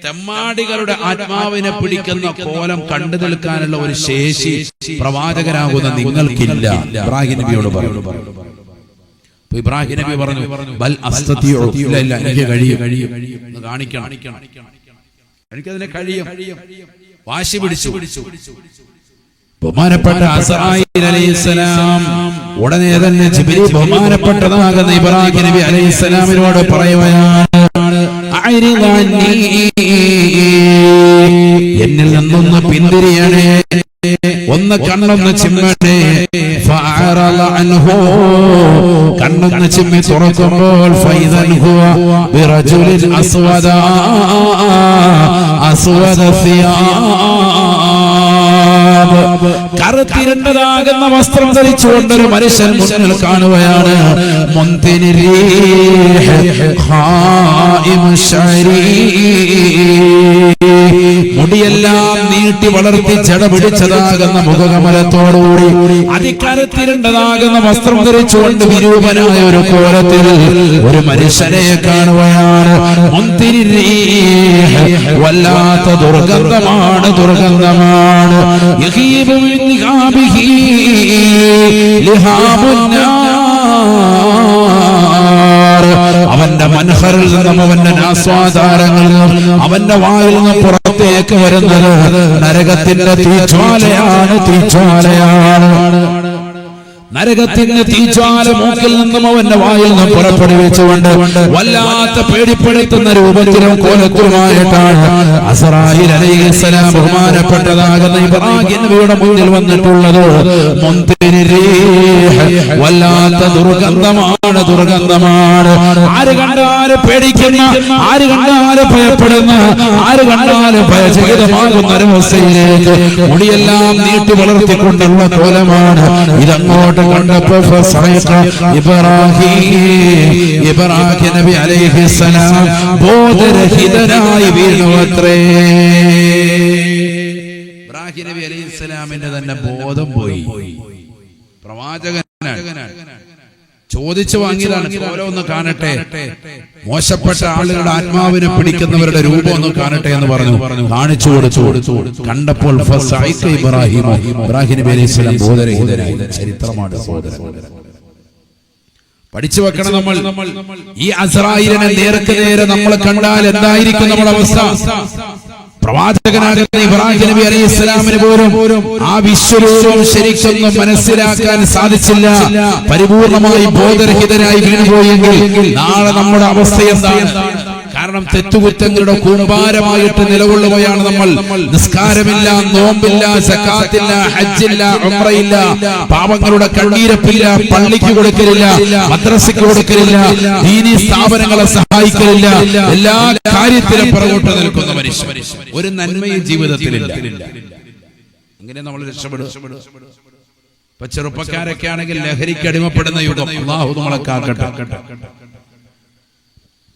തെമ്മാടികളുടെ ആത്മാവിനെ പിടിക്കുന്ന കോലം കണ്ടു നിൽക്കാനുള്ള ഒരു ശേഷി പ്രവാചകനാകുന്ന നിങ്ങൾക്കില്ല. ഇബ്രാഹിം നബിയോട് പറഞ്ഞു. ഇബ്രാഹിം നബി പറഞ്ഞു, ബൽ അസ്തതിഉ, ഇല്ല എനിക്ക് കഴിയും, കാണിക്കണം, എനിക്കതിനെ കഴിയും. വാശി പിടിച്ചു. ബഹുമാനപ്പെട്ട അസ്റായീൽ അലൈഹിസ്സലാം ഉടനെ തന്നെ ജിബ്രീൽ ബഹുമാനപ്പെട്ടതാകുന്ന ഇബ്രാഹിം നബി അലൈഹിസ്സലാമിനോട് പറയുകയാണ്, എന്നിൽ നിന്നൊന്ന് പിന്തിരിയണേ, ഒന്ന് കണ്ണൊന്ന് ചിമ്മണേ. ഫഅറള അൻഹു, കണ്ണൊന്ന് ചിമ്മി തുറക്കുമ്പോൾ ഫൈദൻ ഹുവ ബിറജുലിൻ അസ്വദ സിയാബ്, കറുത്തിരണ്ടതാകുന്ന വസ്ത്രം ധരിച്ചുകൊണ്ടൊരു മനുഷ്യൻ മുന്നിൽ കാണുകയാണ്. മുൻതിനി റീഹ് ഖായിമു ശരീ, മുടിയെല്ലാം നീട്ടി വളർത്തി ജട പിടിച്ചതാകുന്ന മുഖകമലത്തോടുകൂടി അതിക്കരത്തിരണ്ടതാകുന്ന വസ്ത്രം ധരിച്ചുകൊണ്ട് വിരൂപനായ ഒരു കോലത്തിൽ ഒരു മനുഷ്യനെ കാണുകയാണ്. മുൻതിരി റീഹ്, വല്ലാത്ത ദുർഗന്ധമാണ്. യഖീബു മിൻ നിഹാബിഹി ലിഹാബുൻ നാർ, അവന്റെ മനഹറിൽ നിന്നും അവന്റെ നാസ്വാദാരങ്ങളിൽ നിന്നും അവന്റെ വായിൽ നിന്നും പുറത്തേക്ക് വരുന്നത് നരകത്തിന്റെ തീജ്വാലയാണ്. നരകത്തിന്റെ തീജ്വാല മൂക്കിൽ നിന്നും അവന്റെ വായിൽ നിന്നും പുറപ്പെടുവിച്ചുകൊണ്ട് വല്ലാത്ത പേടിപ്പെടുത്തുന്ന രൂപത്തിലും കോലത്തിലുമായിട്ടാണ് അസ്റായീൽ അലൈഹിസ്സലാം ബഹുമാനപ്പെട്ടതാകുന്ന ഇബ്രാഹിം നബിയുടെ മുന്നിൽ വന്നിട്ടുള്ളത്. മുൻതിരി റീഹ്, വല്ലാത്ത ദുർഗന്ധമാണ്. ആര് കണ്ടാലും പേടിക്കുന്ന, ആര് കണ്ടാലും ഭയപ്പെടുന്ന, ആര് കണ്ടാലും ഭയചകിതമാകുന്ന ഒരവസ്ഥയിലേക്ക് മുടിയെല്ലാം നീട്ടി വളർത്തിക്കൊണ്ടുള്ള കോലമാണ്. ഇതങ്ങോട്ട് കണ്ടപ്പോ ഇബ്രാഹിം നബി അലൈഹിസ്സലാം ബോധരഹിതനായി വീണു അത്രേ. ഇബ്രാഹിം നബി അലൈഹിസ്സലാമിന്റെ തന്നെ ബോധം പോയി. പ്രവാചകനാണ്, ചോദിച്ചു വാങ്ങിയതാണ്. കോലം ഒന്ന് കാണട്ടെ, മോശപ്പെട്ട ആളുകളുടെ ആത്മാവിനെ പിടിക്കുന്നവരുടെ രൂപം ഒന്ന് കാണട്ടെ എന്ന് പറഞ്ഞു. കാണിച്ചു കൊടുത്തു. കണ്ടപ്പോൾ ഇബ്രാഹിം നബി അലൈഹിസ്സലാം ബോധരഹിതനായി. ചരിത്രമാണ് സഹോദരൻ, പഠിച്ചു വെക്കണം നമ്മൾ. ഈ അസ്റായീലിനെ നേർക്ക് നേരെ നമ്മൾ കണ്ടാൽ എന്തായിരിക്കും നമ്മുടെ അവസ്ഥ? പ്രവാചകനാകുന്ന ഇബ്രാഹിം നബി അലൈഹിസ്സലാമിന് പോലും ആ വിശ്വരൂപം ശരിക്കൊന്നും മനസ്സിലാക്കാൻ സാധിച്ചില്ല. പരിപൂർണമായി ബോധരഹിതനായി വീണുപോയെങ്കിൽ നാളെ നമ്മുടെ അവസ്ഥ എന്താണ്? കാരണം കാരണം തെറ്റുകുറ്റങ്ങളുടെ കൂമ്പാരമായിട്ട് നിലകൊള്ളുകയാണ് നമ്മൾ. നിസ്കാരമില്ല, നോമ്പില്ല, സകാത്തില്ല, ഹജ്ജില്ല, ഉംറയില്ല, പാവങ്ങളുടെ കണ്ണീരപ്പില്ല, പള്ളിക്ക് കൊടുക്കലില്ല, മദ്രസയ്ക്ക് കൊടുക്കലില്ല, ദീനീ സ്ഥാപനങ്ങളെ സഹായിക്കലില്ല, എല്ലാ കാര്യത്തിലും പുറകോട്ട് നിൽക്കുന്ന മനുഷ്യൻ. ഒരു നന്മയും ജീവിതത്തിലില്ല. അങ്ങനെ നമ്മൾ രക്ഷപ്പെടും. ഇപ്പൊ ചെറുപ്പക്കാരൊക്കെ ആണെങ്കിൽ ലഹരിക്ക് അടിമപ്പെടുന്ന യുഗം. അല്ലാഹു നമ്മളെ കാക്കട്ടെ.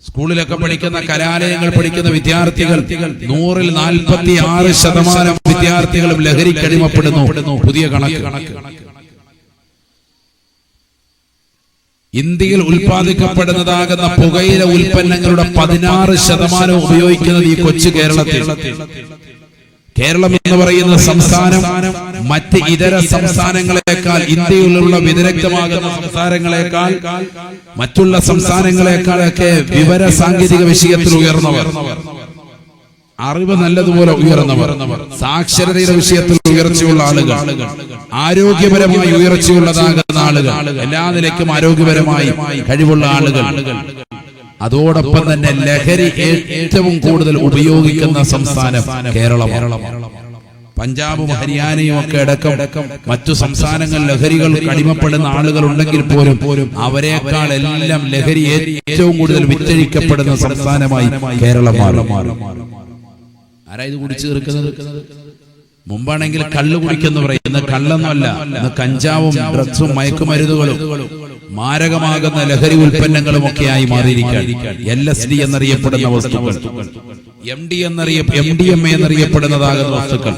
സ്കൂളിലൊക്കെ പഠിക്കുന്ന, കലാലയങ്ങൾ പഠിക്കുന്ന വിദ്യാർത്ഥികൾ 100-ൽ 46% വിദ്യാർത്ഥികളും ലഹരിക്ക് അടിമപ്പെടുന്നു. പുതിയ കണക്ക്. ഇന്ത്യയിൽ ഉൽപ്പാദിക്കപ്പെടുന്നതാകുന്ന പുകയില ഉൽപ്പന്നങ്ങളുടെ 16% ഉപയോഗിക്കുന്നത് ഈ കൊച്ചു കേരളത്തിൽ. കേരളം എന്ന് പറയുന്ന സംസ്ഥാനം മറ്റ് ഇതര സംസ്ഥാനങ്ങളെക്കാൾ, ഇന്ത്യയിലുള്ള വിദഗ്ധമാകുന്ന സംസ്ഥാനങ്ങളെക്കാൾ, മറ്റുള്ള സംസ്ഥാനങ്ങളെക്കാളൊക്കെ വിവര സാങ്കേതിക വിഷയത്തിൽ ഉയർന്നവർ, അറിവ് നല്ലതുപോലെ ഉയർന്നവർ, സാക്ഷരതയുടെ വിഷയത്തിൽ ഉയർച്ചയുള്ള ആളുകൾ, ആരോഗ്യപരമായി ഉയർച്ചയുള്ളതാകുന്ന ആളുകൾ, എല്ലാ നിലയ്ക്കും ആരോഗ്യപരമായി കഴിവുള്ള ആളുകൾ. അതോടൊപ്പം തന്നെ ലഹരി ഏറ്റവും കൂടുതൽ ഉപയോഗിക്കുന്ന സംസ്ഥാനം കേരളമാണ്. പഞ്ചാബും ഹരിയാനയും ഒക്കെ അടക്കം മറ്റു സംസ്ഥാനങ്ങൾ ലഹരികൾ അടിമപ്പെടുന്ന ആളുകൾ ഉണ്ടെങ്കിൽ പോലും അവരെക്കാൾ എല്ലാം ലഹരി ഏറ്റവും കൂടുതൽ വിറ്റഴിക്കപ്പെടുന്ന സംസ്ഥാനമായി കേരളമാണ്. ആരാ ഇത് കുടിച്ചു തീർക്കുന്നത്? മുമ്പാണെങ്കിൽ കള്ള് കുടിക്കെന്ന് പറയുന്ന കള്ളൊന്നുമല്ല, ഇന്ന് കഞ്ചാവും ഡ്രഗ്സും മയക്കുമരുന്നുകളും മാരകമാകുന്ന ലഹരി ഉൽപ്പന്നങ്ങളും ഒക്കെയായി മാറിയിരിക്കുകയാണ്. LSD എന്നറിയപ്പെടുന്ന വസ്തുക്കൾ, MDMA എന്നറിയപ്പെടുന്നതാകുന്ന വസ്തുക്കൾ,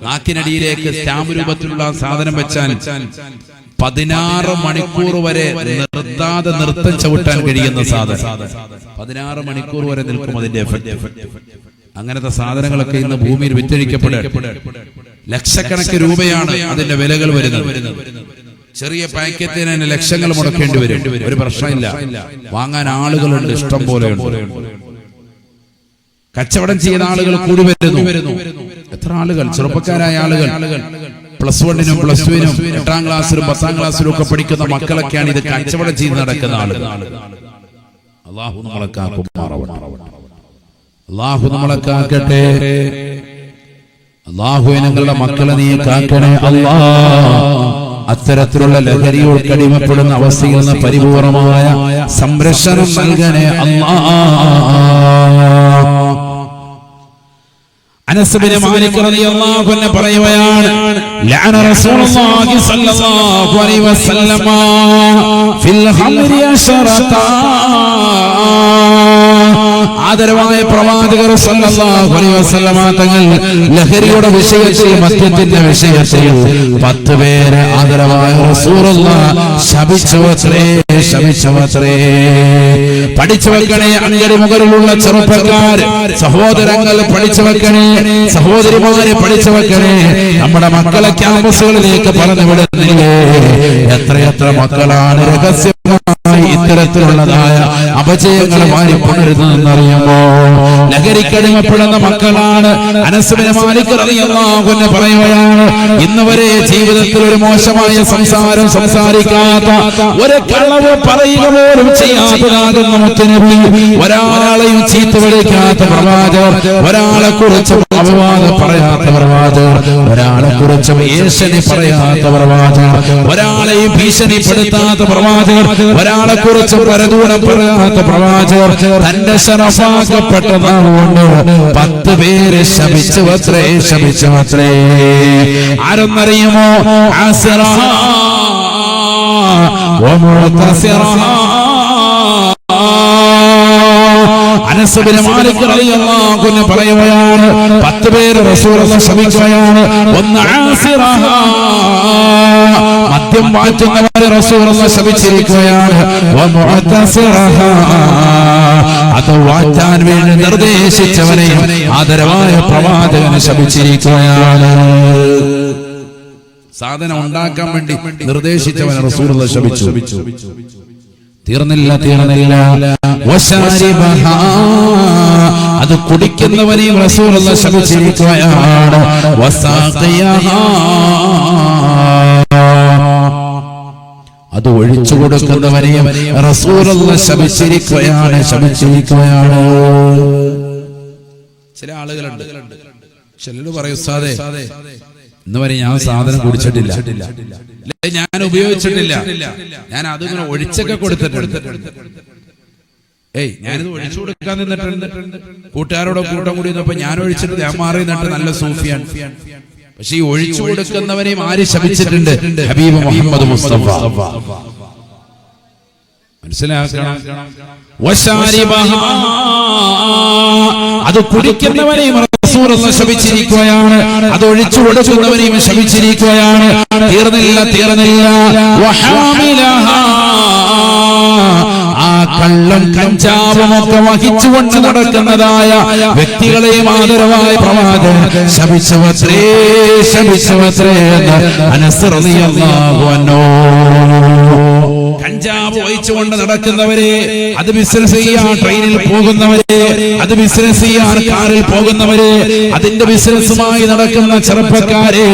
നാക്കിനടിയിലേക്ക് സ്റ്റാമ്പ് രൂപത്തിലുള്ള സാധനം വെച്ചാൽ 16 മണിക്കൂർ വരെ നിർത്താതെ നൃത്തം ചവിട്ടാൻ കഴിയുന്ന സാധനം. 16 മണിക്കൂർ വരെ നിൽക്കും അതിന്റെ എഫക്ട്. അങ്ങനത്തെ സാധനങ്ങളൊക്കെ ഇന്ന് ഭൂമിയിൽ വിറ്റഴിക്കപ്പെടുക. ലക്ഷക്കണക്കിന് രൂപയാണ് അതിന്റെ വിലകൾ വരുന്നത്. ചെറിയ പാക്കറ്റിന് തന്നെ ലക്ഷങ്ങൾ മുടക്കേണ്ടി വരും. ഒരു പ്രശ്നമില്ല, വാങ്ങാൻ ആളുകളുണ്ട്, ഇഷ്ടം പോലെയുണ്ട്. കച്ചവടം ചെയ്യുന്ന ആളുകൾ കൂടി വരുന്നു. എത്ര ആളുകൾ, ചെറുപ്പക്കാരായ ആളുകൾ, +1-നും +2-നും 8ാം ക്ലാസ്സിലും 10ാം ക്ലാസ്സിലും ഒക്കെ പഠിക്കുന്ന മക്കളൊക്കെയാണ് ഇത് കച്ചവടം ചെയ്ത് നടക്കുന്ന ആളുകൾ. അല്ലാഹു നമ്മളെ കാക്കുമാറാവട്ടെ. അല്ലാഹു നമ്മളെ കാക്കട്ടെ. അല്ലാഹുവേ ഞങ്ങളുടെ മക്കളെ നീ കാക്കണേ അല്ലാഹ്. അത്തരത്തിലുള്ള ലഹരിയോട് അടിമപ്പെടുന്ന അവസ്ഥയിൽ നിന്ന് പരിപൂർണമായ സംരക്ഷണം നൽകണേ അല്ലാഹ്. അനസ് ബിൻ മാലിക് റളിയല്ലാഹു അൻഹു പറയുകയാണ്, ലഅന റസൂലുള്ളാഹി സ്വല്ലല്ലാഹു അലൈഹി വസല്ലമ ഫിൽ ഖംരി അശറത. ആദരവായ പ്രവാചകർ സ്വല്ലല്ലാഹു അലൈഹി വസല്ലമ തങ്ങൾ ലഹരിയുടെ വിഷയത്തിൽ, മദ്യത്തിന്റെ വിഷയത്തിൽ 10 പേരെ ആദരവായ റസൂലുള്ളാഹ് ശപിച്ചുവത്രേ. പഠിച്ചു വെക്കണേ അഞ്ചടി മുകളിലുള്ള ചെറുപ്പക്കാർ, സഹോദരങ്ങൾ പഠിച്ചു വെക്കണേ, സഹോദരിമാരെ പഠിച്ചു വെക്കണേ. നമ്മുടെ മക്കളെ ക്യാമ്പസുകളിലേക്ക് പറഞ്ഞു വിടുന്നില്ലേ? എത്രയെത്ര മക്കളാണ് രഹസ്യമായി ഇത്തരത്തിലുള്ളതായ അപജയങ്ങളുമായി പുണരുന്നതെന്നറിയുമോ? ലഹരിക്കടിമപ്പെടുന്ന മക്കളാണ്. അനസ് ബിൻ മാലിക് റളിയല്ലാഹു അൻഹു പറയുകയാണ്, ഇന്ന് വരെ ജീവിതത്തിൽ ഒരു മോശമായ സംസാരം സംസാരിക്കാത്ത, ഒരു കളവ് പറയുക പോലും ചെയ്യാത്തതാകുന്ന മുത്തുനബി, ഒരാളെയും ചീത്ത വിളിക്കാത്ത പ്രവാചകർ, ഒരാളെ കുറിച്ച് അപവാദം പറയാത്ത പ്രവാചകർ, ഒരാളെ കുറിച്ച് ഏഷണി പറയാത്ത പ്രവാചകർ, ഒരാളെയും ഭീഷണിപ്പെടുത്താത്ത പ്രവാചകർ, ഒരാളെ കുറിച്ച് പരദൂരം പറയാത്ത പ്രവാചകർ, തന്റെ ശറഫാക്കപ്പെട്ടതുകൊണ്ട് 10 പേരെ ശപിച്ചുവത്രേ. ആരെന്നറിയുമോ? ആസിറ വമുഅ്തസിറ. അനസ് ബിൻ മാലിക് റളിയല്ലാഹു അൻഹു പറയുകയാണ്, 10 പേര് റസൂലുള്ളാഹി ശപിക്കുകയാണ്. ഒന്ന് ആസിറ, മദ്യം വാറ്റുന്നവരെ റസൂലുള്ളാഹി ശപിച്ചിരിക്കുകയാണ്. വമുഅ്തസിറ, അത് വാറ്റാൻ വേണ്ടി നിർദ്ദേശിച്ചവനെയും ആദരവായ പ്രവാചകനെ ശപിച്ചിരിക്കുകയാണ്. സാധനം ഉണ്ടാക്കാൻ വേണ്ടി നിർദ്ദേശിച്ചവനെ റസൂലുള്ളാഹി ശപിച്ചു. തീർന്നില്ല. അത് കുടിക്കുന്നവനെയും റസൂലുള്ളാഹി ശപിച്ചിരിക്കുകയാണ്. അത് ഒഴിച്ചു കൊടുക്കുന്നവരെയും റസൂലുള്ളാഹി ശപിച്ചിരിക്കുകയാണ്. ചില ആളുകളുണ്ട്, ചിലര് പറയും ഉസ്താദേ ഇന്ന് വരെ ഞാൻ സാധനം കുടിച്ചിട്ടില്ല, ഞാൻ ഉപയോഗിച്ചിട്ടില്ല, ഞാൻ അതിങ്ങനെ ഒഴിച്ചൊക്കെ കൊടുത്തിട്ടുണ്ട്. ഞാനിത് ഒഴിച്ചു കൊടുക്കാൻ നിന്നിട്ടുണ്ട്, കൂട്ടുകാരോടെ കൂട്ടം കൂടി നിന്നപ്പോ ഞാൻ ഒഴിച്ചിട്ട് ഞാൻ മാറി നിന്നിട്ട് നല്ല സൂഫിയാണ്. പക്ഷെ ഈ ഒഴിച്ചു കൊടുക്കുന്നവരെയും ആര് ശപിച്ചിട്ടുണ്ട്? ഹബീബ് മുഹമ്മദ് മുസ്തഫ. മനസ്സിലാക്കണം. അത് കുടിക്കുന്നവരെയും റസൂലുള്ളാഹി ശപിച്ചിരിക്കുകയാണ്, അത് ഒഴിച്ചു കൊടുക്കുന്നവരെയും ശപിച്ചിരിക്കുകയാണ്. തീർന്നില്ല. ആ കള്ളം കഞ്ചാവും ഒക്കെ വഹിച്ചുകൊണ്ട് നടക്കുന്നതായ വ്യക്തികളെയും ആദരവായ പ്രവാചകൻ ശപിച്ചവത്രേ എന്ന് അനസ് റളിയല്ലാഹു അൻഹു. കഞ്ചാവ് വഹിച്ചുകൊണ്ട് നടക്കുന്നവരെ, അത് ബിസിനസ് ചെയ്യാൻ ട്രെയിനിൽ പോകുന്നവരെ, അത് ബിസിനസ് ചെയ്യാൻ കാറിൽ പോകുന്നവരെ, അതിന്റെ ബിസിനസ്സുമായി നടക്കുന്ന ചെറുപ്പക്കാരെ,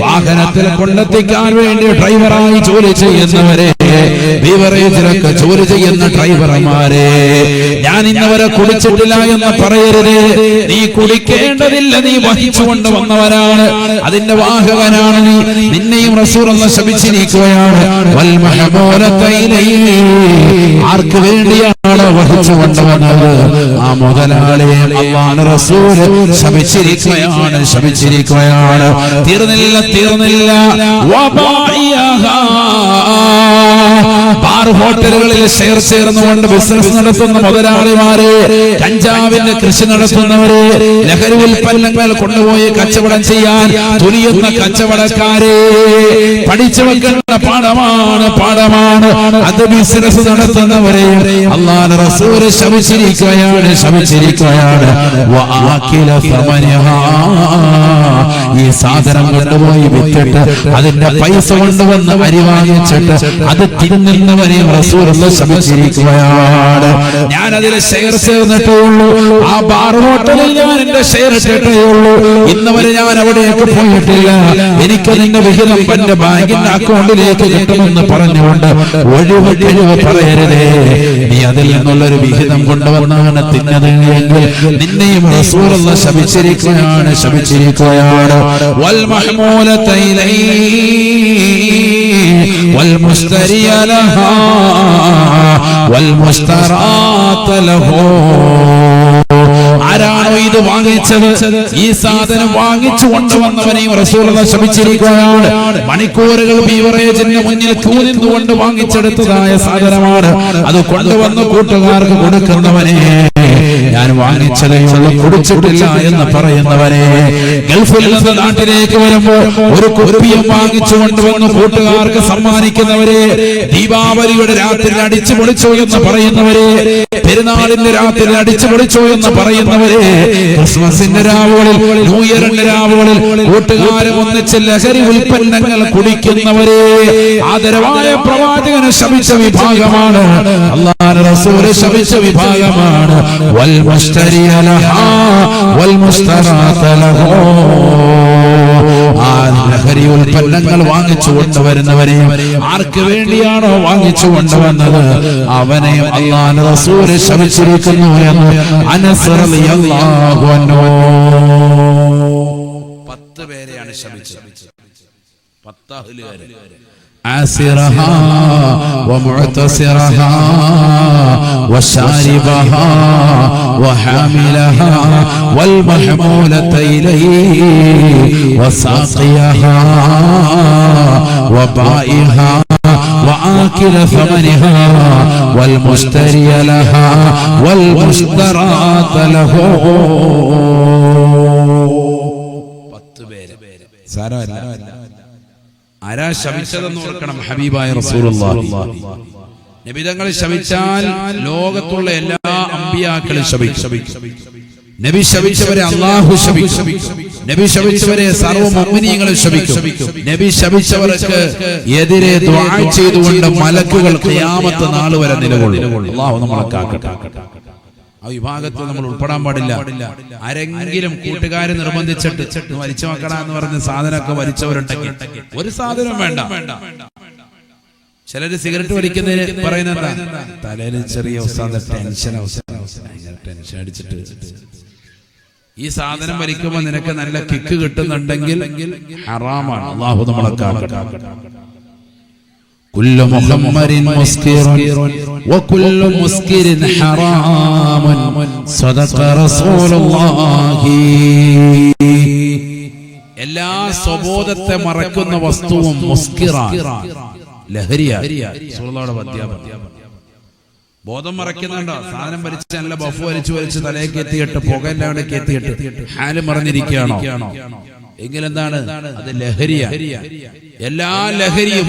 വാഹനത്തിൽ കൊണ്ടെത്തിക്കാൻ വേണ്ടി ഡ്രൈവറായി ജോലി ചെയ്യുന്നവരെ, ബീവറേജിലൊക്കെ ജോലി ചെയ്യുന്ന ഡ്രൈവർമാരെ, ഞാൻ ഇന്നവരെ കുടിച്ചിട്ടില്ല എന്ന് പറയരുത്. നീ കുടിക്കേണ്ടതില്ല, നീ വഹിച്ചുകൊണ്ട് വന്നവരാണ്, അതിന്റെ വാഹകനാണ് നീ. നിന്നെയും റസൂലുള്ളാഹി ശപിച്ചിരിക്കുകയാണ്. ആർക്ക് വേണ്ടിയാണ് വഹിച്ചു കൊണ്ടുവന്നത്? ആ മുതലാളിയെ അല്ലാഹുവിന്റെ റസൂൽ ശപിച്ചിരിക്കുകയാണ്. തീർന്നില്ല. ബാർ ഹോട്ടലുകളിൽ ഷെയർ ചേർന്നുകൊണ്ട് ബിസിനസ് നടത്തുന്ന മുതലാളിമാരെ, കഞ്ചാവിന്റെ കൃഷി നടത്തുന്നവരെ, ലഹരി ഉൽപ്പന്നങ്ങൾ കൊണ്ടുപോയി കച്ചവടം ചെയ്യാൻ തുനിയുന്ന കച്ചവടക്കാരെ, പഠിച്ചു വെക്കേണ്ട പാഠമാണ്. അത് ബിസിനസ് നടത്തുന്നവരെ അല്ലാഹുവിന്റെ റസൂൽ ശപിച്ചിരിക്കുകയാണ്. ഈ സാധനം കൊണ്ടുപോയി വിറ്റിട്ട് അതിന്റെ പൈസ കൊണ്ടുവന്ന് അരി വാങ്ങിച്ചിട്ട് അത് തിന്നുന്നവരെയും റസൂലുള്ളാഹി ശപിച്ചിരിക്കുകയാണ്. ഞാൻ അതിൽ ഷെയർ ചേർന്നിട്ടേ ഉള്ളൂ, ആ ബാർ ഹോട്ടലിൽ ഞാൻ എന്റെ ഷെയർ ഇട്ടിട്ടേ ഉള്ളൂ, ഇന്നുവരെ ഞാൻ അവിടേക്ക് പോയിട്ടില്ല. എനിക്ക് നിന്റെ വിഹിതം എന്റെ ബാങ്കിന്റെ അക്കൗണ്ടിലേക്ക് കിട്ടുമെന്ന് പറഞ്ഞുകൊണ്ട് ഒഴിവ് പറയരുതേ. നീ അതിൽ നിന്നുള്ളൊരു വിഹിതം കൊണ്ടുവന്നാണ് തിന്നത് എങ്കിൽ നിന്നെയും റസൂലുള്ളാഹി ശപിച്ചിരിക്കുകയാണ്. വൽ മഹ്മൂലത ഇലൈഹി വൽ മുസ്തരിയ ലഹാ വൽ മുസ്തറാത ലഹു. ആരാണോ ഇത് വാങ്ങിച്ചത്, ഈ സാധനം വാങ്ങിച്ചു കൊണ്ടുവന്നവനെയും റസൂലുള്ളാഹി ശപിച്ചിരിക്കുകയാണ്. മണിക്കൂറുകൾ ബീവറേജിന്റെ മുന്നിൽ കൂനിന്നുകൊണ്ട് വാങ്ങിച്ചെടുത്തതായ സാധനമാണ്. അത് കൊണ്ടുവന്ന് കൂട്ടുകാർക്ക് കൊടുക്കുന്നവനെ, ഞാൻ വാങ്ങിച്ചതേ ഉള്ളൂ, കുടിച്ചിട്ടില്ല എന്ന് പറയുന്നവരെ, ഗൾഫിൽ നിന്ന് നാട്ടിലേക്ക് വരുമ്പോൾ ഒരു കുപ്പിയും വാങ്ങിച്ചു കൊണ്ടുവന്ന് കൂട്ടുകാർക്ക് സമ്മാനിക്കുന്നവരെ, ദീപാവലിയുടെ രാത്രി അടിച്ചു പൊളിച്ചോ എന്ന് പറയുന്നവരെ, പെരുന്നാളിന്റെ രാത്രി അടിച്ചു പൊളിച്ചോ എന്ന് പറയുന്നവരെ, ക്രിസ്മസിന്റെ രാവുകളിൽ, ന്യൂ ഇയറിന്റെ രാവുകളിൽ കൂട്ടുകാരും ഒന്നിച്ച് ലഹരി ഉൽപ്പന്നങ്ങൾ കുടിക്കുന്നവരെ ആദരവായ പ്രവാചകനെ ശപിച്ച വിഭാഗമാണ്, അല്ലാഹുവിന്റെ റസൂൽ ശപിച്ച വിഭാഗമാണ്. വൽ മുസ്തരിയ ലഹാ വൽ മുസ്തറാത ലഹു. ആ ലഹരി ഉൽപ്പന്നങ്ങൾ വാങ്ങിച്ചു കൊണ്ടുവരുന്നവരെ, ആർക്ക് വേണ്ടിയാണോ വാങ്ങിച്ചു കൊണ്ടുവന്നത് അവനെയും അല്ലാഹുവിന്റെ റസൂൽ ശപിച്ചിരിക്കുന്നു എന്ന് അനസ് റളിയല്ലാഹു അൻഹു. 10 പേരെയാണ് ശപിച്ചത്. 10 അഹ്ലുകാരെ. ആസിറഹാ വമുഅ്തസിറഹാ വശാരിബഹാ വഹാമിലഹാ വൽമഹ്മൂലത ഇലൈഹി വസാഖിയഹാ വബായിഹാ وآكل ثمنها والمشتري لها والمشترات له. 10 പേര്. ആരാ ശപിച്ചതെന്ന് ഓർക്കണം. ഹബീബായ റസൂലുള്ളാഹി. നബി തങ്ങൾ ശപിച്ചാൽ ലോകത്തുള്ള എല്ലാ അമ്പിയാക്കളും ശപിക്കും. നബി ശപിച്ചവരെ അല്ലാഹു ശപിക്കും. നബി ശപിച്ചവരെ സർവ്വ മുഅ്മിനീങ്ങളും ശപിക്കും. നബി ശപിച്ചവർക്ക് എതിരെ ദുആ ചെയ്തുകൊണ്ട് മലക്കുകൾ ഖിയാമത്ത് നാൾ വരെ നിലകൊള്ളും. അല്ലാഹു നമ്മളെ കാക്കട്ടെ. ആ വിഭാഗത്തിൽ നമ്മൾ ഉൾപ്പെടാൻ പാടില്ല. ആരെങ്കിലും കൂട്ടുകാരെ നിർബന്ധിച്ചിട്ട് വലിച്ചു വെക്കടാ എന്ന് പറഞ്ഞ് സാധനമൊക്കെ വലിച്ചവരുണ്ടെങ്കിൽ ഒരു സാധനം വേണ്ട. ചിലര് സിഗരറ്റ് വലിക്കുന്നതിന് പറയുന്നത് തലയിൽ ചെറിയ ടെൻഷൻ അടിച്ചിട്ട് ഈ സാധനം വലിക്കുമ്പോൾ നിനക്ക് നല്ല കിക്ക് കിട്ടുന്നുണ്ടെങ്കിൽ ഹറാമാണ്. അല്ലാഹു നമ്മളെ കാക്കട്ടെ. കുല്ലു മുഹമ്മരിൻ മുസ്കിറുൻ വകുല്ലു മുസ്കിരിൻ ഹറാമുൻ സദഖ റസൂലുള്ളാഹി. എല്ലാ സ്വബോധത്തെ മറക്കുന്ന വസ്തുവും മുസ്കിറാണ്, ലഹരിയാണ്. ബോധം മറക്കുന്നുണ്ടോ? സാധനം വലിച്ച് നല്ല ബഫ് വലിച്ചു തലയൊക്കെ എത്തിയിട്ട് പുകയില്ലാണ്ട് എത്തിയിട്ട് ഹാല് മറന്നിരിക്കുകയാണോ? എങ്കിലെന്താണ് അത്? ലഹരിയാണ്. എല്ലാ ലഹരിയും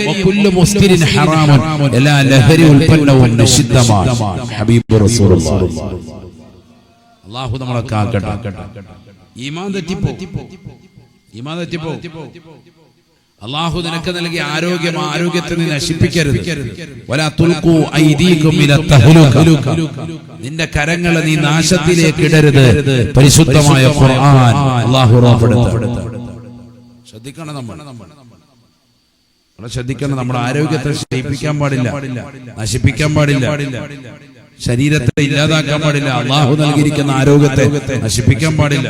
എല്ലാ ലഹരി ഉൽപ്പന്നവും നിഷിദ്ധമാണ്. ഹബീബ് റസൂലുള്ളാഹി അല്ലാഹു നമ്മളെ കാക്കട്ടെ. ഈമാൻ തെറ്റിപ്പോ അല്ലാഹു നിനക്ക് നൽകിയ ആരോഗ്യത്തെ നീ നശിപ്പിക്കരുത്. വലാ തുൽഖൂ ഐദീകും ഇലാ തഹ്ലുക. നിന്റെ കരങ്ങളെ നീ നാശത്തിലേക്ക് ഇടരുത്. പരിശുദ്ധമായ ഖുർആൻ അല്ലാഹു റബ്ബടുത്ത ശ്രദ്ധിക്കണം. നമ്മുടെ ആരോഗ്യത്തെ ക്ഷയിപ്പിക്കാൻ പാടില്ല, നശിപ്പിക്കാൻ പാടില്ല, ശരീരത്തെ ഇല്ലാതാക്കാൻ പാടില്ല. അല്ലാഹു നൽകിയിരിക്കുന്ന ആരോഗ്യത്തെ നശിപ്പിക്കാൻ പാടില്ല.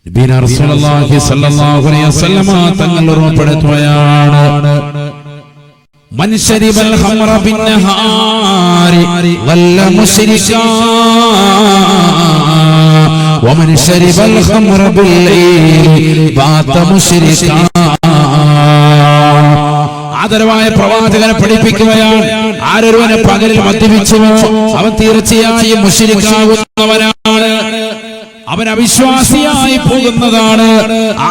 നബിന റസൂലുള്ളാഹി സ്വല്ലല്ലാഹു അലൈഹി വസല്ലമ തങ്ങൾ ഓർമ്മപ്പെടുത്തുകയാണ്, മൻ ശരിബൽ ഖംറ ബിന്നഹാരി വല്ല മുശ്രികാ വമൻ ശരിബൽ ഖംറ ബില്ലൈലി ബാത മുശ്രികാ. ആദരവായ പ്രവാചകനെ പഠിപ്പിക്കുകയാണ്, ആരൊരുവനെ പകലിൽ മദ്യപിച്ചുവോ അവൻ തീർച്ചയായും മുശ്രിക്കാവുന്നവനാണ്, അവൻ അവിശ്വാസിയായി പോകുന്നതാണ്.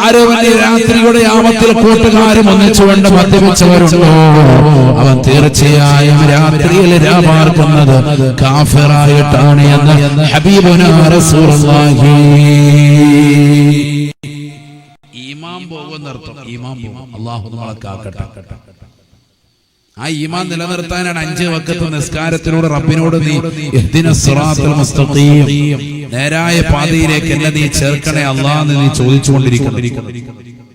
ആരവന്റെ രാത്രിയുടെ യാമത്തിൽ കൂട്ടുകാരും ഒന്നിച്ചുകൊണ്ട് മദ്യപിച്ചവരുണ്ടോ അവൻ തീർച്ചയായും രാത്രിയിൽ രാപാർക്കുന്നത് കാഫിറായിട്ടാണ് എന്ന് ഹബീബുനാ റസൂലുള്ളാഹി. ഈമാൻ പോകുന്നർത്ഥം, ഈമാൻ പോകും. അല്ലാഹു നമ്മളെ കാക്കട്ടെ. ആ ഈമാൻ നിലനിർത്താനാണ് 5 വഖത്ത് നിസ്കാരത്തിലൂടെ റബ്ബിനോട് നീ ഇഹ്ദിനസ് സിറാത്തൽ മുസ്തഖീം, നേരായ പാതയിലേക്ക് എന്നെ നീ ചേർക്കണേ അല്ലാഹ് എന്ന് നീ ചോദിച്ചുകൊണ്ടിരിക്കുന്നു.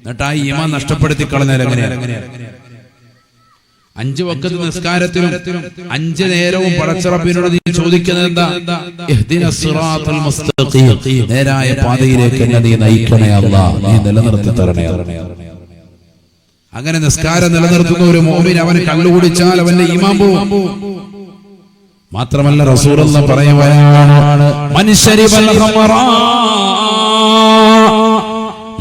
എന്നിട്ട് ആ ഈമാൻ നഷ്ടപ്പെടുത്തി കളഞ്ഞാൽ എങ്ങനെയാണ്? 5 വഖത്ത് നിസ്കാരത്തിലും 5 നേരവും പടച്ച റബ്ബിനോട് നീ ചോദിക്കുന്നത് എന്താ? ഇഹ്ദിനസ് സിറാത്തൽ മുസ്തഖീം, നേരായ പാതയിലേക്ക് എന്നെ നീ നയിക്കണേ അല്ലാഹ്, നീ നിലനിർത്തി തരണേ. അങ്ങനെ നിസ്കാരം നിലനിർത്തുന്ന ഒരു മുഅ്മിൻ അവന് കള്ളുകുടിച്ചാൽ അവന്റെ ഈമാൻ പോകും. മാത്രമല്ല റസൂലുള്ളാഹി പറയുകയാണ്, മൻ ശരിബൽ ഖമറ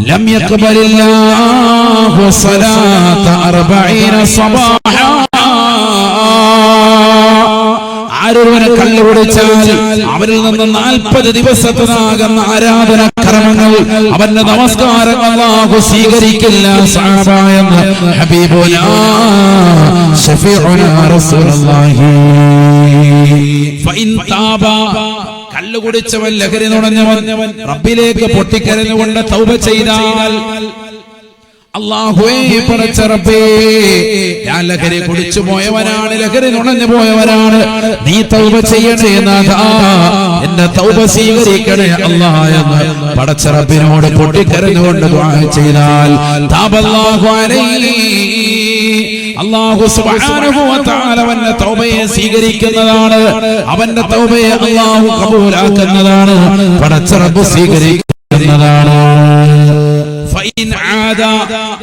ലം യഖ്ബലില്ലാഹു സ്വലാത 40 സബാഹ. ആരൊരുവനെ കള്ളുകുടിച്ചാൽ അവരിൽ നിന്ന് 40 ദിവസത്തിനാകുന്ന ആരാധന കർമ്മങ്ങൾ, അവന്റെ നമസ്കാരം അല്ലാഹു സ്വീകരിക്കില്ല. സഅബ എന്ന ഹബീബുനാ ശഫീഉനാ റസൂലുള്ളാഹി. ഫഇൻ താബ, കള്ളുകുടിച്ചവൻ ലഹരി നുണഞ്ഞവൻ റബ്ബിലേക്ക് പൊട്ടിക്കരഞ്ഞുകൊണ്ട് തൗബ ചെയ്താൽ, അല്ലാഹുവേ പടച്ച റബ്ബേ ഞാൻ ലഹരി കുടിച്ചു പോയവനാണ്, ലഹരി നുണഞ്ഞു പോയവനാണ്, നീ തൗബ ചെയ്യണേ നാഥാ, എന്റെ തൗബ സ്വീകരിക്കണേ അല്ലാഹ് എന്ന് പടച്ച റബ്ബിനോട് പൊട്ടിക്കരഞ്ഞുകൊണ്ട് ദുആ ചെയ്താൽ തഅബല്ലാഹു അലൈഹി, അല്ലാഹു സുബ്ഹാനഹു വ തആല അവന്റെ തൗബയെ സ്വീകരിക്കുന്നതാണ്. അവന്റെ തൗബയെ അല്ലാഹു കബൂലാക്കുന്നതാണ്, പടച്ച റബ്ബ് സ്വീകരിക്കുന്നതാണ്.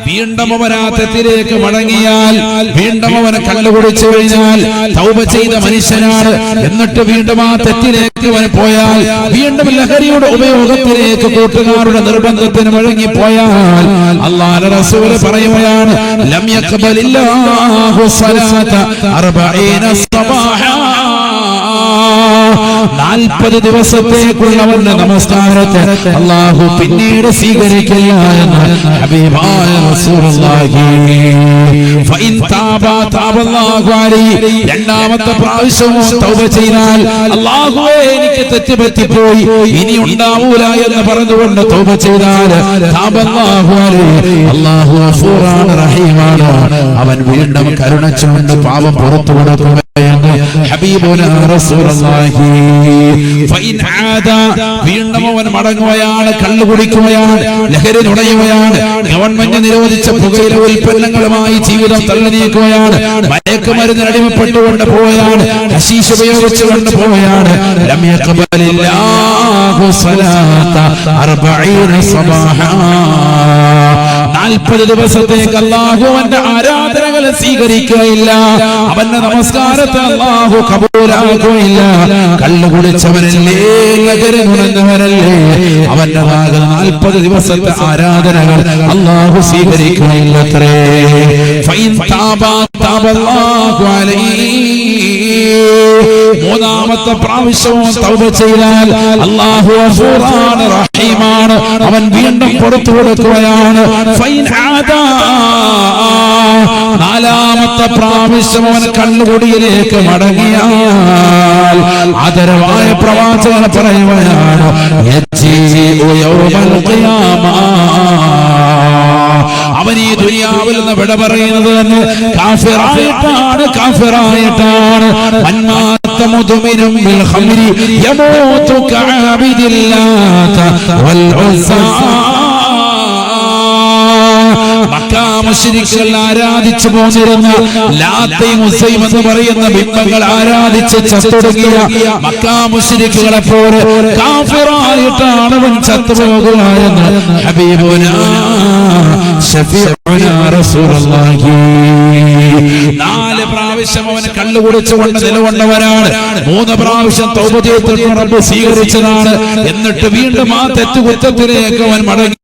വീണ്ടും അവൻ ആ തെറ്റിലേക്ക് മടങ്ങിയാൽ, വീണ്ടും അവനെ കള്ളുകുടിച്ചു കഴിഞ്ഞാൽ തൗബ ചെയ്ത മനുഷ്യനാണ്, എന്നിട്ട് വീണ്ടും ആ തെറ്റിലേക്ക് അവൻ പോയാൽ, വീണ്ടും ലഹരിയുടെ ഉപയോഗത്തിലേക്ക് കൂട്ടുകാരുടെ നിർബന്ധത്തിന് വഴങ്ങിപ്പോയാൽ, അല്ലാഹുവിന്റെ റസൂൽ പറയുകയാണ്, ലം യഖ്ബലില്ലാഹു സ്വലാത 40 സബാഹ. 40 ദിവസത്തേക്കുള്ളവരുടെ നമസ്കാരത്തെ അല്ലാഹു പിന്നീട് സ്വീകരിക്കില്ല എന്ന് ഹബീബായ റസൂലുള്ളാഹി. ഫഇൻ താബ തഅബല്ലാഹു അലൈഹി, രണ്ടാമത്തെ പ്രാവശ്യവും തൗബ ചെയ്താൽ, അല്ലാഹുവേ എനിക്ക് തെറ്റ് പറ്റിപ്പോയി, ഇനി ഉണ്ടാവൂല എന്ന് പറഞ്ഞുകൊണ്ട് തൗബ ചെയ്താൽ തഅബല്ലാഹു അലൈഹി, അല്ലാഹു ഗഫൂറാണ് റഹീമാണ്, അവൻ വീണ്ടും കരുണച്ചുകൊണ്ട് പാപം പുറത്തു കൊടുക്കും. ഹബീബുനാ റസൂലുള്ളാഹി ഫഇൻ ആദ വീണ്ടും അവൻ മടങ്ങുകയാണ്, കള്ളു കുടിക്കുകയാണ്, ലഹരി നുണയുകയാണ്, ഗവൺമെന്റ് നിരോധിച്ച പുകയില ഉൽപ്പന്നങ്ങളുമായി ജീവിതം തള്ളി നീക്കുകയാണ്, മയക്കുമരുന്ന് അടിമപ്പെട്ടുകൊണ്ട് പോവുകയാണ്, ഹശീഷ് ഉപയോഗിച്ചുകൊണ്ട് പോവുകയാണ്. ലം യഖബലില്ലാഹു സ്വലാത 40 സബാഹാ 40 ദിവസത്തേക്ക് അല്ലാഹു അവന്റെ ആരാധനകൾ സ്വീകരിക്കുകയില്ല, അവന്റെ നമസ്കാരത്തെ അല്ലാഹു കബൂലാക്കുകയില്ല. കള്ളു കുടിച്ചവനല്ലേ, ലഹരി നുണഞ്ഞവനല്ലേ, അവന്റേതാകുന്ന 40 ദിവസത്തെ ആരാധനകൾ അല്ലാഹു സ്വീകരിക്കുകയില്ലത്രേ. ഫൈൻ താബ തബല്ലാഹു അലൈഹി മൂന്നാമത്തെ പ്രാവശ്യവും തൗബ ചെയ്താൽ അല്ലാഹു ഗഫൂറാണ് റഹീമാണ്, അവൻ വീണ്ടും പുറത്തു കൊടുക്കുകയാണ്. ഫൈൻ ആദാ നാലാമത്തെ പ്രാവശ്യം അവൻ കള്ളുകുടിയിലേക്ക് മടങ്ങിയാൽ ആദരവായ പ്രവാചകൻ പറയുകയാണ്, അവൻ ഈ ദുനിയാവിൽ നിന്ന് വിട പറയുന്നത് തന്നെ കാഫിറായിട്ടാണ്. മന്മാത്ത മുദ്മിനും ബിൽ ഖംരി യമൂതു കഅബിദില്ലാത വൽ ഉസ്സാ. മക്കാ മുശ്രിക്കുകൾ ആരാധിച്ചു പോന്നിരുന്ന ലാത്തയും ഉസ്സയും എന്ന് പറയുന്ന ബിംബങ്ങൾ ആരാധിച്ച് ചത്തൊടുങ്ങിയ മക്കാ മുശ്രിക്കുകളെ പോലെ കാഫിറായിട്ടാണ് അവൻ ചത്തുപോകുക എന്ന് ഹബീബുനാ ശഫീഉനാ റസൂലുള്ളാഹി. 4 പ്രാവശ്യം അവൻ കള്ളു കുടിച്ചുകൊണ്ട് നിലകൊണ്ടവരാണ്, 3 പ്രാവശ്യം തൗബ ചെയ്തിട്ട് റബ്ബ് സ്വീകരിച്ചതാണ്. എന്നിട്ട് വീണ്ടും ആ തെറ്റുകുറ്റത്തിലേക്ക് അവൻ മടങ്ങി.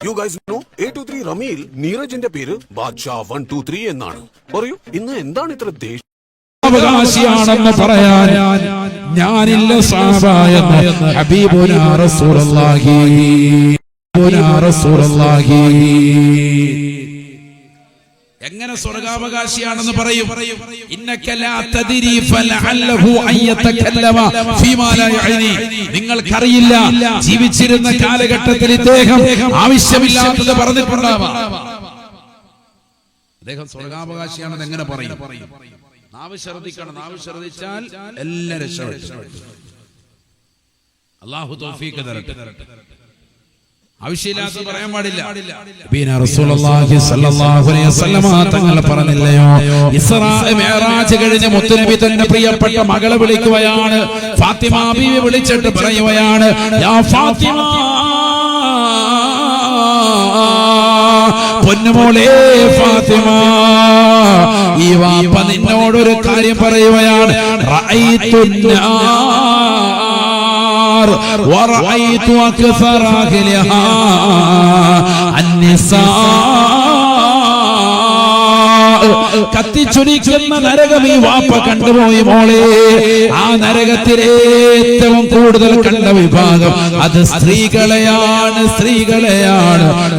You guys know 823 റമീൽ നീരജിന്റെ പേര് ബാദ്ഷാ 123 എന്നാണ്. പറയൂ ഇന്ന് എന്താണ് ഇത്ര ദേഷ്യം? സ്വർഗാവകാശിയാണെന്ന് പറയാൻ ഞാനില്ല സഹാബ എന്ന് ഹബീബുനാ റസൂലുള്ളാഹി എങ്ങനെ സ്വർഗാവകാശിയാണെന്ന് പറയും? ഇന്നക ലാ തദ്രി ഫലഅല്ലഹു അൻ യതകല്ലമ ഫീമാ ലാ യഅനി. നിങ്ങൾക്കറിയില്ല, ജീവിച്ചിരുന്ന കാലഘട്ടത്തിൽ ഇദ്ദേഹം ആവശ്യമില്ലാത്തത് പറഞ്ഞിട്ടുണ്ടാവാം. അദ്ദേഹം സ്വർഗാവകാശിയാണെന്ന് എങ്ങനെ പറയും? നാവ് ശ്രദ്ധിക്കണം. നാവ് ശ്രദ്ധിച്ചാൽ എല്ലാം രക്ഷപ്പെടും. അല്ലാഹു തൗഫീഖ് തരട്ടെ. ആവശ്യമില്ലാത്ത പറയാൻ പാടില്ല. റസൂലുള്ളാഹി സ്വല്ലല്ലാഹു അലൈഹി വസല്ലമ തങ്ങൾ പറഞ്ഞില്ലയോ, ഇസ്രാ മിഅ്റാജ് കഴിഞ്ഞ് മുത്തുനബി തന്റെ പ്രിയപ്പെട്ട മകളെ വിളിക്കുകയാണ്. ഫാത്തിമ ബീവി വിളിച്ചിട്ട് പറയുകയാണ്, യാ ഫാത്തിമ, പൊന്നുമോളെ ഫാത്തിമ, ഈ വാപ്പ നിന്നോടൊരു കാര്യം പറയുകയാണ്. ورأيت أكثر أهلها النساء. കത്തിച്ചൊരിക്കുന്ന നരകം ഈ വാപ്പ കണ്ടുപോയി മോളെ. ആ നരകത്തിലെ ഏറ്റവും കൂടുതൽ കണ്ട വിഭാഗം അത് സ്ത്രീകളെയാണ്.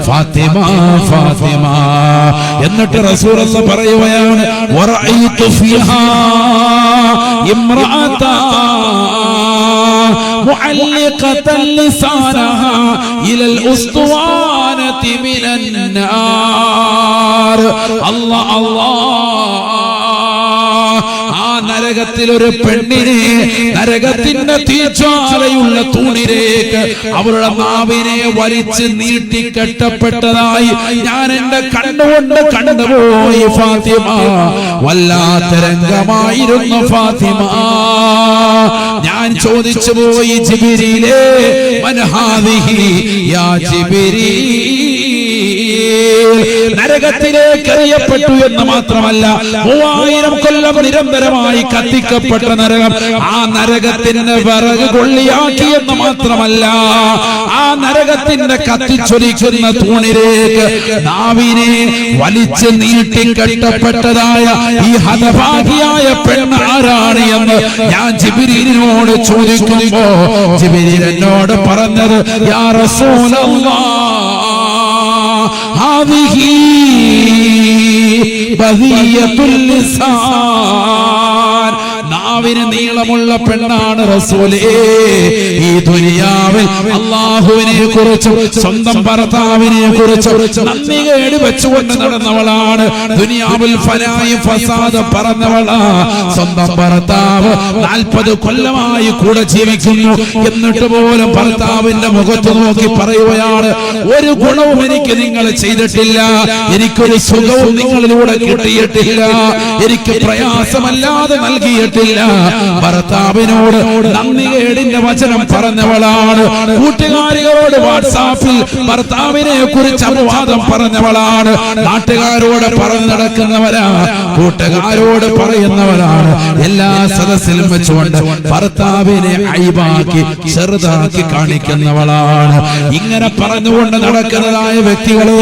ഫാത്തിമ ഫാത്തിമ. എന്നിട്ട് റസൂലുള്ളാഹി പറയുകയാണ്, വറഅയ്തു ഫിഹാ ഇംറഅത معلقة لسانها إلى الأسطوانة من النار. الله الله. ആ നരകത്തിൽ ഒരു പെണ്ണിനെ നരകത്തിന്റെ തീജ്വാലയുള്ള തൂണിലേക്ക് അവരുടെ നാവിനെ വലിച്ച് നീട്ടി കെട്ടപ്പെട്ടതായി ഞാൻ എന്റെ കണ്ണുകൊണ്ട് കണ്ടുപോയി ഫാത്തിമ. വല്ലാത്ത രംഗമായിരുന്നു ഫാത്തിമ. ഞാൻ ചോദിച്ചു പോയി, ജിബ്രീലേ മൻ ഹാദിഹി യാ ജിബ്രീൽ. നരകത്തിലേക്ക് എറിയപ്പെട്ടു എന്ന് മാത്രമല്ല, 3000 കൊല്ലം നിരന്തരമായി കത്തിക്കപ്പെട്ട നരകം. ആ നരകത്തിന്റെ വിറക് കൊള്ളിയാക്കി എന്ന് മാത്രമല്ല, ആ നരകത്തിന്റെ കത്തിച്ചൊലിക്കുന്ന തൂണിലേക്ക് നാവിനെ വലിച്ച് നീട്ടി കെട്ടപ്പെട്ടതായ ഈ ഹതഭാഗിയായ പെണ്ണ് ആരാണ് എന്ന് ഞാൻ ജിബ്രീലിനോട് ചോദിക്കുമ്പോ ജിബ്രീൽ എന്നോട് പറഞ്ഞത്, യാ റസൂലല്ലാഹ്, ഹാദിഹി ബദിയത്തുൽ ലിസാൻ. നാവിന് നീളമുള്ള പെണ്ണാണ് റസൂലേ. ഈ ദുനിയാവിൽ അല്ലാഹുവിനെ കുറിച്ചും സ്വന്തം ഭർത്താവിനെ കുറിച്ചും നന്ദികേട് വെച്ചുകൊണ്ട് നടന്നവളാണ്. ദുനിയാവിൽ ഫനായി ഫസാദ് പറഞ്ഞവളാ. സ്വന്തം ഭർത്താവ് 40 കൊല്ലമായി കൂടെ ജീവിക്കുന്നു, എന്നിട്ട് പോലും ഭർത്താവിന്റെ മുഖത്ത് നോക്കി പറയുകയാണ്, ഒരു ഗുണവും എനിക്ക് നിങ്ങൾ ചെയ്തിട്ടില്ല, എനിക്കൊരു സുഖവും നിങ്ങളിലൂടെ കിട്ടിയിട്ടില്ല, എനിക്ക് പ്രയാസമല്ലാതെ നൽകിയിട്ടില്ല. ഭർത്താവിനോട് നന്ദികേടിന്റെ വചനം പറഞ്ഞവളാണ്. കൂട്ടുകാരികളോട് വാട്സാപ്പിൽ ഭർത്താവിനെ കുറിച്ച് അപവാദം പറഞ്ഞവളാണ്. നാട്ടുകാരോട് പറഞ്ഞു നടക്കുന്നവരാ, കൂട്ടുകാരോട് പറയുന്നവരാണ്. എല്ലാ സദസ്സിലും വെച്ചുകൊണ്ട് ഭർത്താവിനെ അയ്ബാക്കി ചെറുതാക്കി കാണിക്കുന്നവളാണ്. ഇങ്ങനെ പറഞ്ഞുകൊണ്ട് നടക്കുന്നതായ വ്യക്തികളെ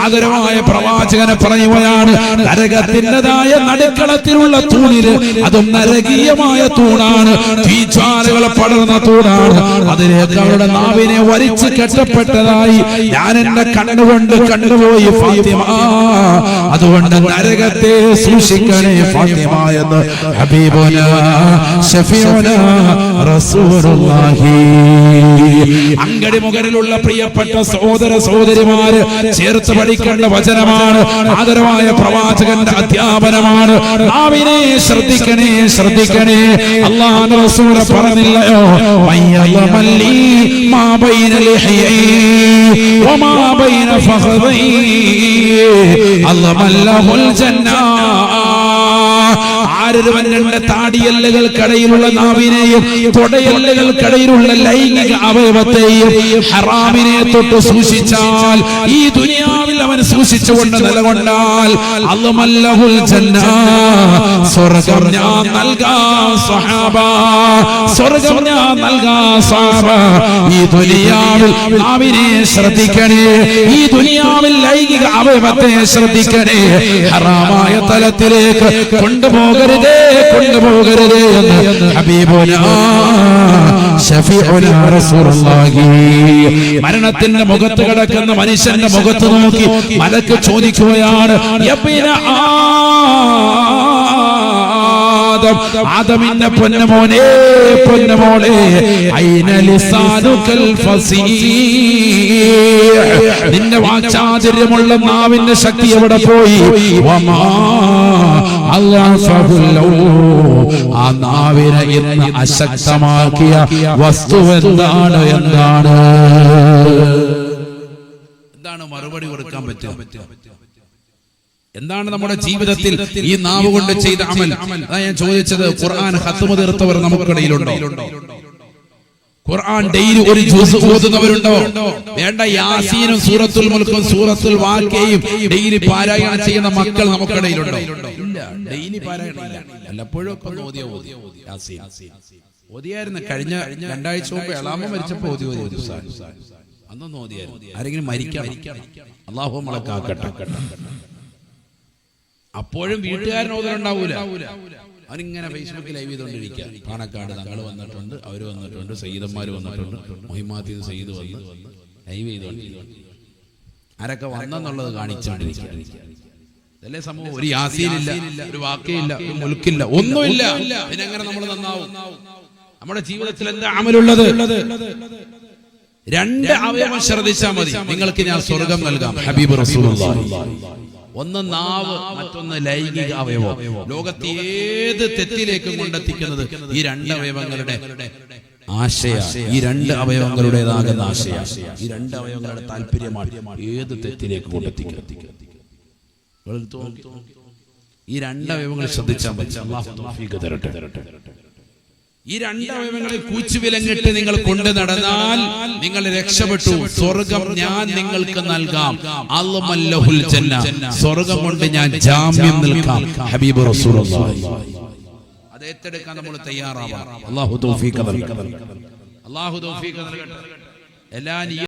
ആദരവായ പ്രവാചകനെ പറയുകയാണ്, നരകത്തിൻ്റെതായ നടുക്കളത്തിലുള്ള തൂണില്, അതും നരകീയമായ തൂണാണ്, തീജ്വാലകൾ പടർന്ന തൂണാണ്, അതിലേക്ക് അവരുടെ നാവിനെ വലിച്ചു കെട്ടപ്പെട്ടതായി ഞാൻ എന്റെ കണ്ണുകൊണ്ട് കണ്ടുപോയി ഫാത്തിമ. അതുകൊണ്ട് നരകത്തെ സൂക്ഷിക്കണേ ഫാത്തിമ എന്ന് ഹബീബുനാ ശഫീഉനാ റസൂലുള്ളാഹി. അങ്കടി മുകളിലുള്ള പ്രിയപ്പെട്ട സഹോദര സഹോദരിമാര് ചേർത്ത് പഠിക്കേണ്ട വചനമാണ്, ആദരവായ പ്രവാചകന്റെ അധ്യാപനമാണ്. നാവിനെ ശ്രദ്ധിക്കണേ, ശ്രദ്ധിക്കണേ. അല്ലാഹുവിന്റെ റസൂൽ പറഞ്ഞില്ലയോ, മയ്യമല്ലി മാ ബൈന ലിഹ്യൈ വമാ ബൈന ഫഖദൈ അല്ലമല്ലഹുൽ ജന്ന. ആരൊരുവൻ രണ്ട് താടിയെല്ലുകൾക്കിടയിലുള്ള നാവിനെയും തൊടയെല്ലുകൾക്കിടയിലുള്ള ലൈംഗിക അവയവത്തെയും ഹറാമിനെ തൊട്ട് സൂക്ഷിച്ചാൽ ഈ ദുനിയാവിൽ അവൻ പറഞ്ഞവൻ സൂക്ഷിച്ചുകൊണ്ട് നിലകൊണ്ടാൽ അല്ലമല്ലഹുൽ ജന്ന, സ്വർഗ്ഗം ഞാൻ നൽകാം സഹാബ, സ്വർഗ്ഗം ഞാൻ നൽകാം സഹാബ. ഈ ദുനിയാവിൽ നാവിനെ ശ്രദ്ധിക്കണേ, ഈ ദുനിയാവിൽ ലൈംഗിക അവയവത്തെ ശ്രദ്ധിക്കണേ, ഹറാമായ തലത്തിലേക്ക് കൊണ്ടുപോകരുതേ, കൊണ്ടുപോകരുതേ എന്ന് ഹബീബുനാ ശഫീഉനാ റസൂലുള്ളാഹി. മരണത്തിന്റെ മുഖത്ത് കിടക്കുന്ന മനുഷ്യന്റെ മുഖത്ത് നോക്കി മലക്ക് ചോദിക്കുകയാണ്, യബ്ന ആദമിന്റെ പൊന്നുമോനെ, പൊന്നുമോളെ, ഐന ലിസാനുകൽ ഫസീഹ്, നിന്റെ വാചാചര്യമുള്ള നാവിന്റെ ശക്തി എവിടെ പോയി? വമാ അല്ലാഹു, ആ നാവിനെ ഇന്ന് അശക്തമാക്കിയ വസ്തു എന്താണ്? എന്താണ് മറുപടി കൊടുക്കാൻ പറ്റുക? എന്താണ് നമ്മുടെ ജീവിതത്തിൽ ഈ നാവ് കൊണ്ട് ചെയ്ത അമൽ? അതാ ഞാൻ ചോദിച്ചത്, ഖുർആൻ ഖത്മ തീർത്തവർ നമുക്കിടയിലുണ്ടോ? ഖുർആൻ ഡെയിലി ഒരു ജുസ് ഓതുന്നവരുണ്ടോ? വേണ്ട, യാസീനും സൂറത്തുൽ മുൽക്കും സൂറത്തുൽ വാഖിയയും ഡെയിലി പാരായണം ചെയ്യുന്ന മക്കൾ നമുക്കിടയിലുണ്ടോ? ഇല്ല, ഡെയിലി പാരായണം ഇല്ല. വല്ലപ്പോഴും ഒക്കെ യാസീൻ ഓതിയായിരുന്നു. കഴിഞ്ഞ 2 ആഴ്ച മുമ്പ് എളാമ മരിച്ചപ്പോ ഓതി അന്നൊന്നും ഓതിയായിരുന്നു. ആരെങ്കിലും മരിക്കണം, അല്ലാഹു നമ്മളെ കാക്കട്ടെ. അപ്പോഴും വീട്ടുകാരൻ ഓതലുണ്ടാവൂല. അവനിങ്ങനെ ഫേസ്ബുക്കിൽ ലൈവ് ചെയ്തുകൊണ്ടിരിക്കുക. പാണക്കാട് തങ്ങൾ വന്നിട്ടുണ്ട്, അവര് വന്നിട്ടുണ്ട്, സയ്യിദന്മാര് വന്നിട്ടുണ്ട്, മുഹിമാത്തിൽ സയ്യിദ് വന്ന് ലൈവ് ചെയ്തുകൊണ്ടിരിക്കുക. ആരൊക്കെ വന്നെന്നുള്ളത് കാണിച്ചുകൊണ്ടിരിക്കുക. അതല്ലേ സംഭവം. ഒരു യാസീനില്ല, ഒരു വാക്കയില്ല, ഒരു മുൽക്കില്ല, ഒന്നുമില്ല. പിന്നെങ്ങനെ നമ്മൾ നന്നാവും? നമ്മുടെ ജീവിതത്തിൽ എന്താ അമലുള്ളത്? 2 അവയവം ശ്രദ്ധിച്ചാൽ മതി, നിങ്ങൾക്ക് ഞാൻ സ്വർഗം നൽകാം. ഹബീബ് റസൂലുള്ളാഹി. ഒന്ന് നാവ്, മറ്റൊന്ന് ലൈംഗിക അവയവം. ലോകത്തെ ഏത് തെറ്റിലേക്കും കൊണ്ടെത്തിക്കുന്നത് ഈ 2 അവയവങ്ങളുടെ ആശയ, ഈ 2 അവയവങ്ങളുടേതാകുന്ന ആശയ, ഈ 2 അവയവങ്ങളുടെ താല്പര്യമാണ് ഏത് തെറ്റിലേക്ക് കൊണ്ടെത്തിക്കുന്നത്. ഈ 2 അവയവങ്ങൾ ശ്രദ്ധിച്ചാൽ മതി. അല്ലാഹു തൗഫീഖ് തരട്ടെ. ഈ 2 അവയവങ്ങളെ കൂച്ചുവിലങ്ങിട്ട് നിങ്ങൾ കൊണ്ടു നടന്നാൽ നിങ്ങൾ രക്ഷപ്പെട്ടു. സ്വർഗം ഞാൻ നിങ്ങൾക്ക് നൽകാം. അല്ലമല്ലഹുൽ ജന്ന, സ്വർഗം കൊണ്ട് ഞാൻ ജാമ്യം നിൽക്കാം. ഹബീബ് റസൂലുള്ളാഹി. അത് ഏറ്റെടുക്കാൻ നമ്മൾ തയ്യാറാവാം. അല്ലാഹു തൗഫീഖ് നൽകട്ടെ. അല്ലാഹു തൗഫീഖ് നൽകട്ടെ. എല്ലാ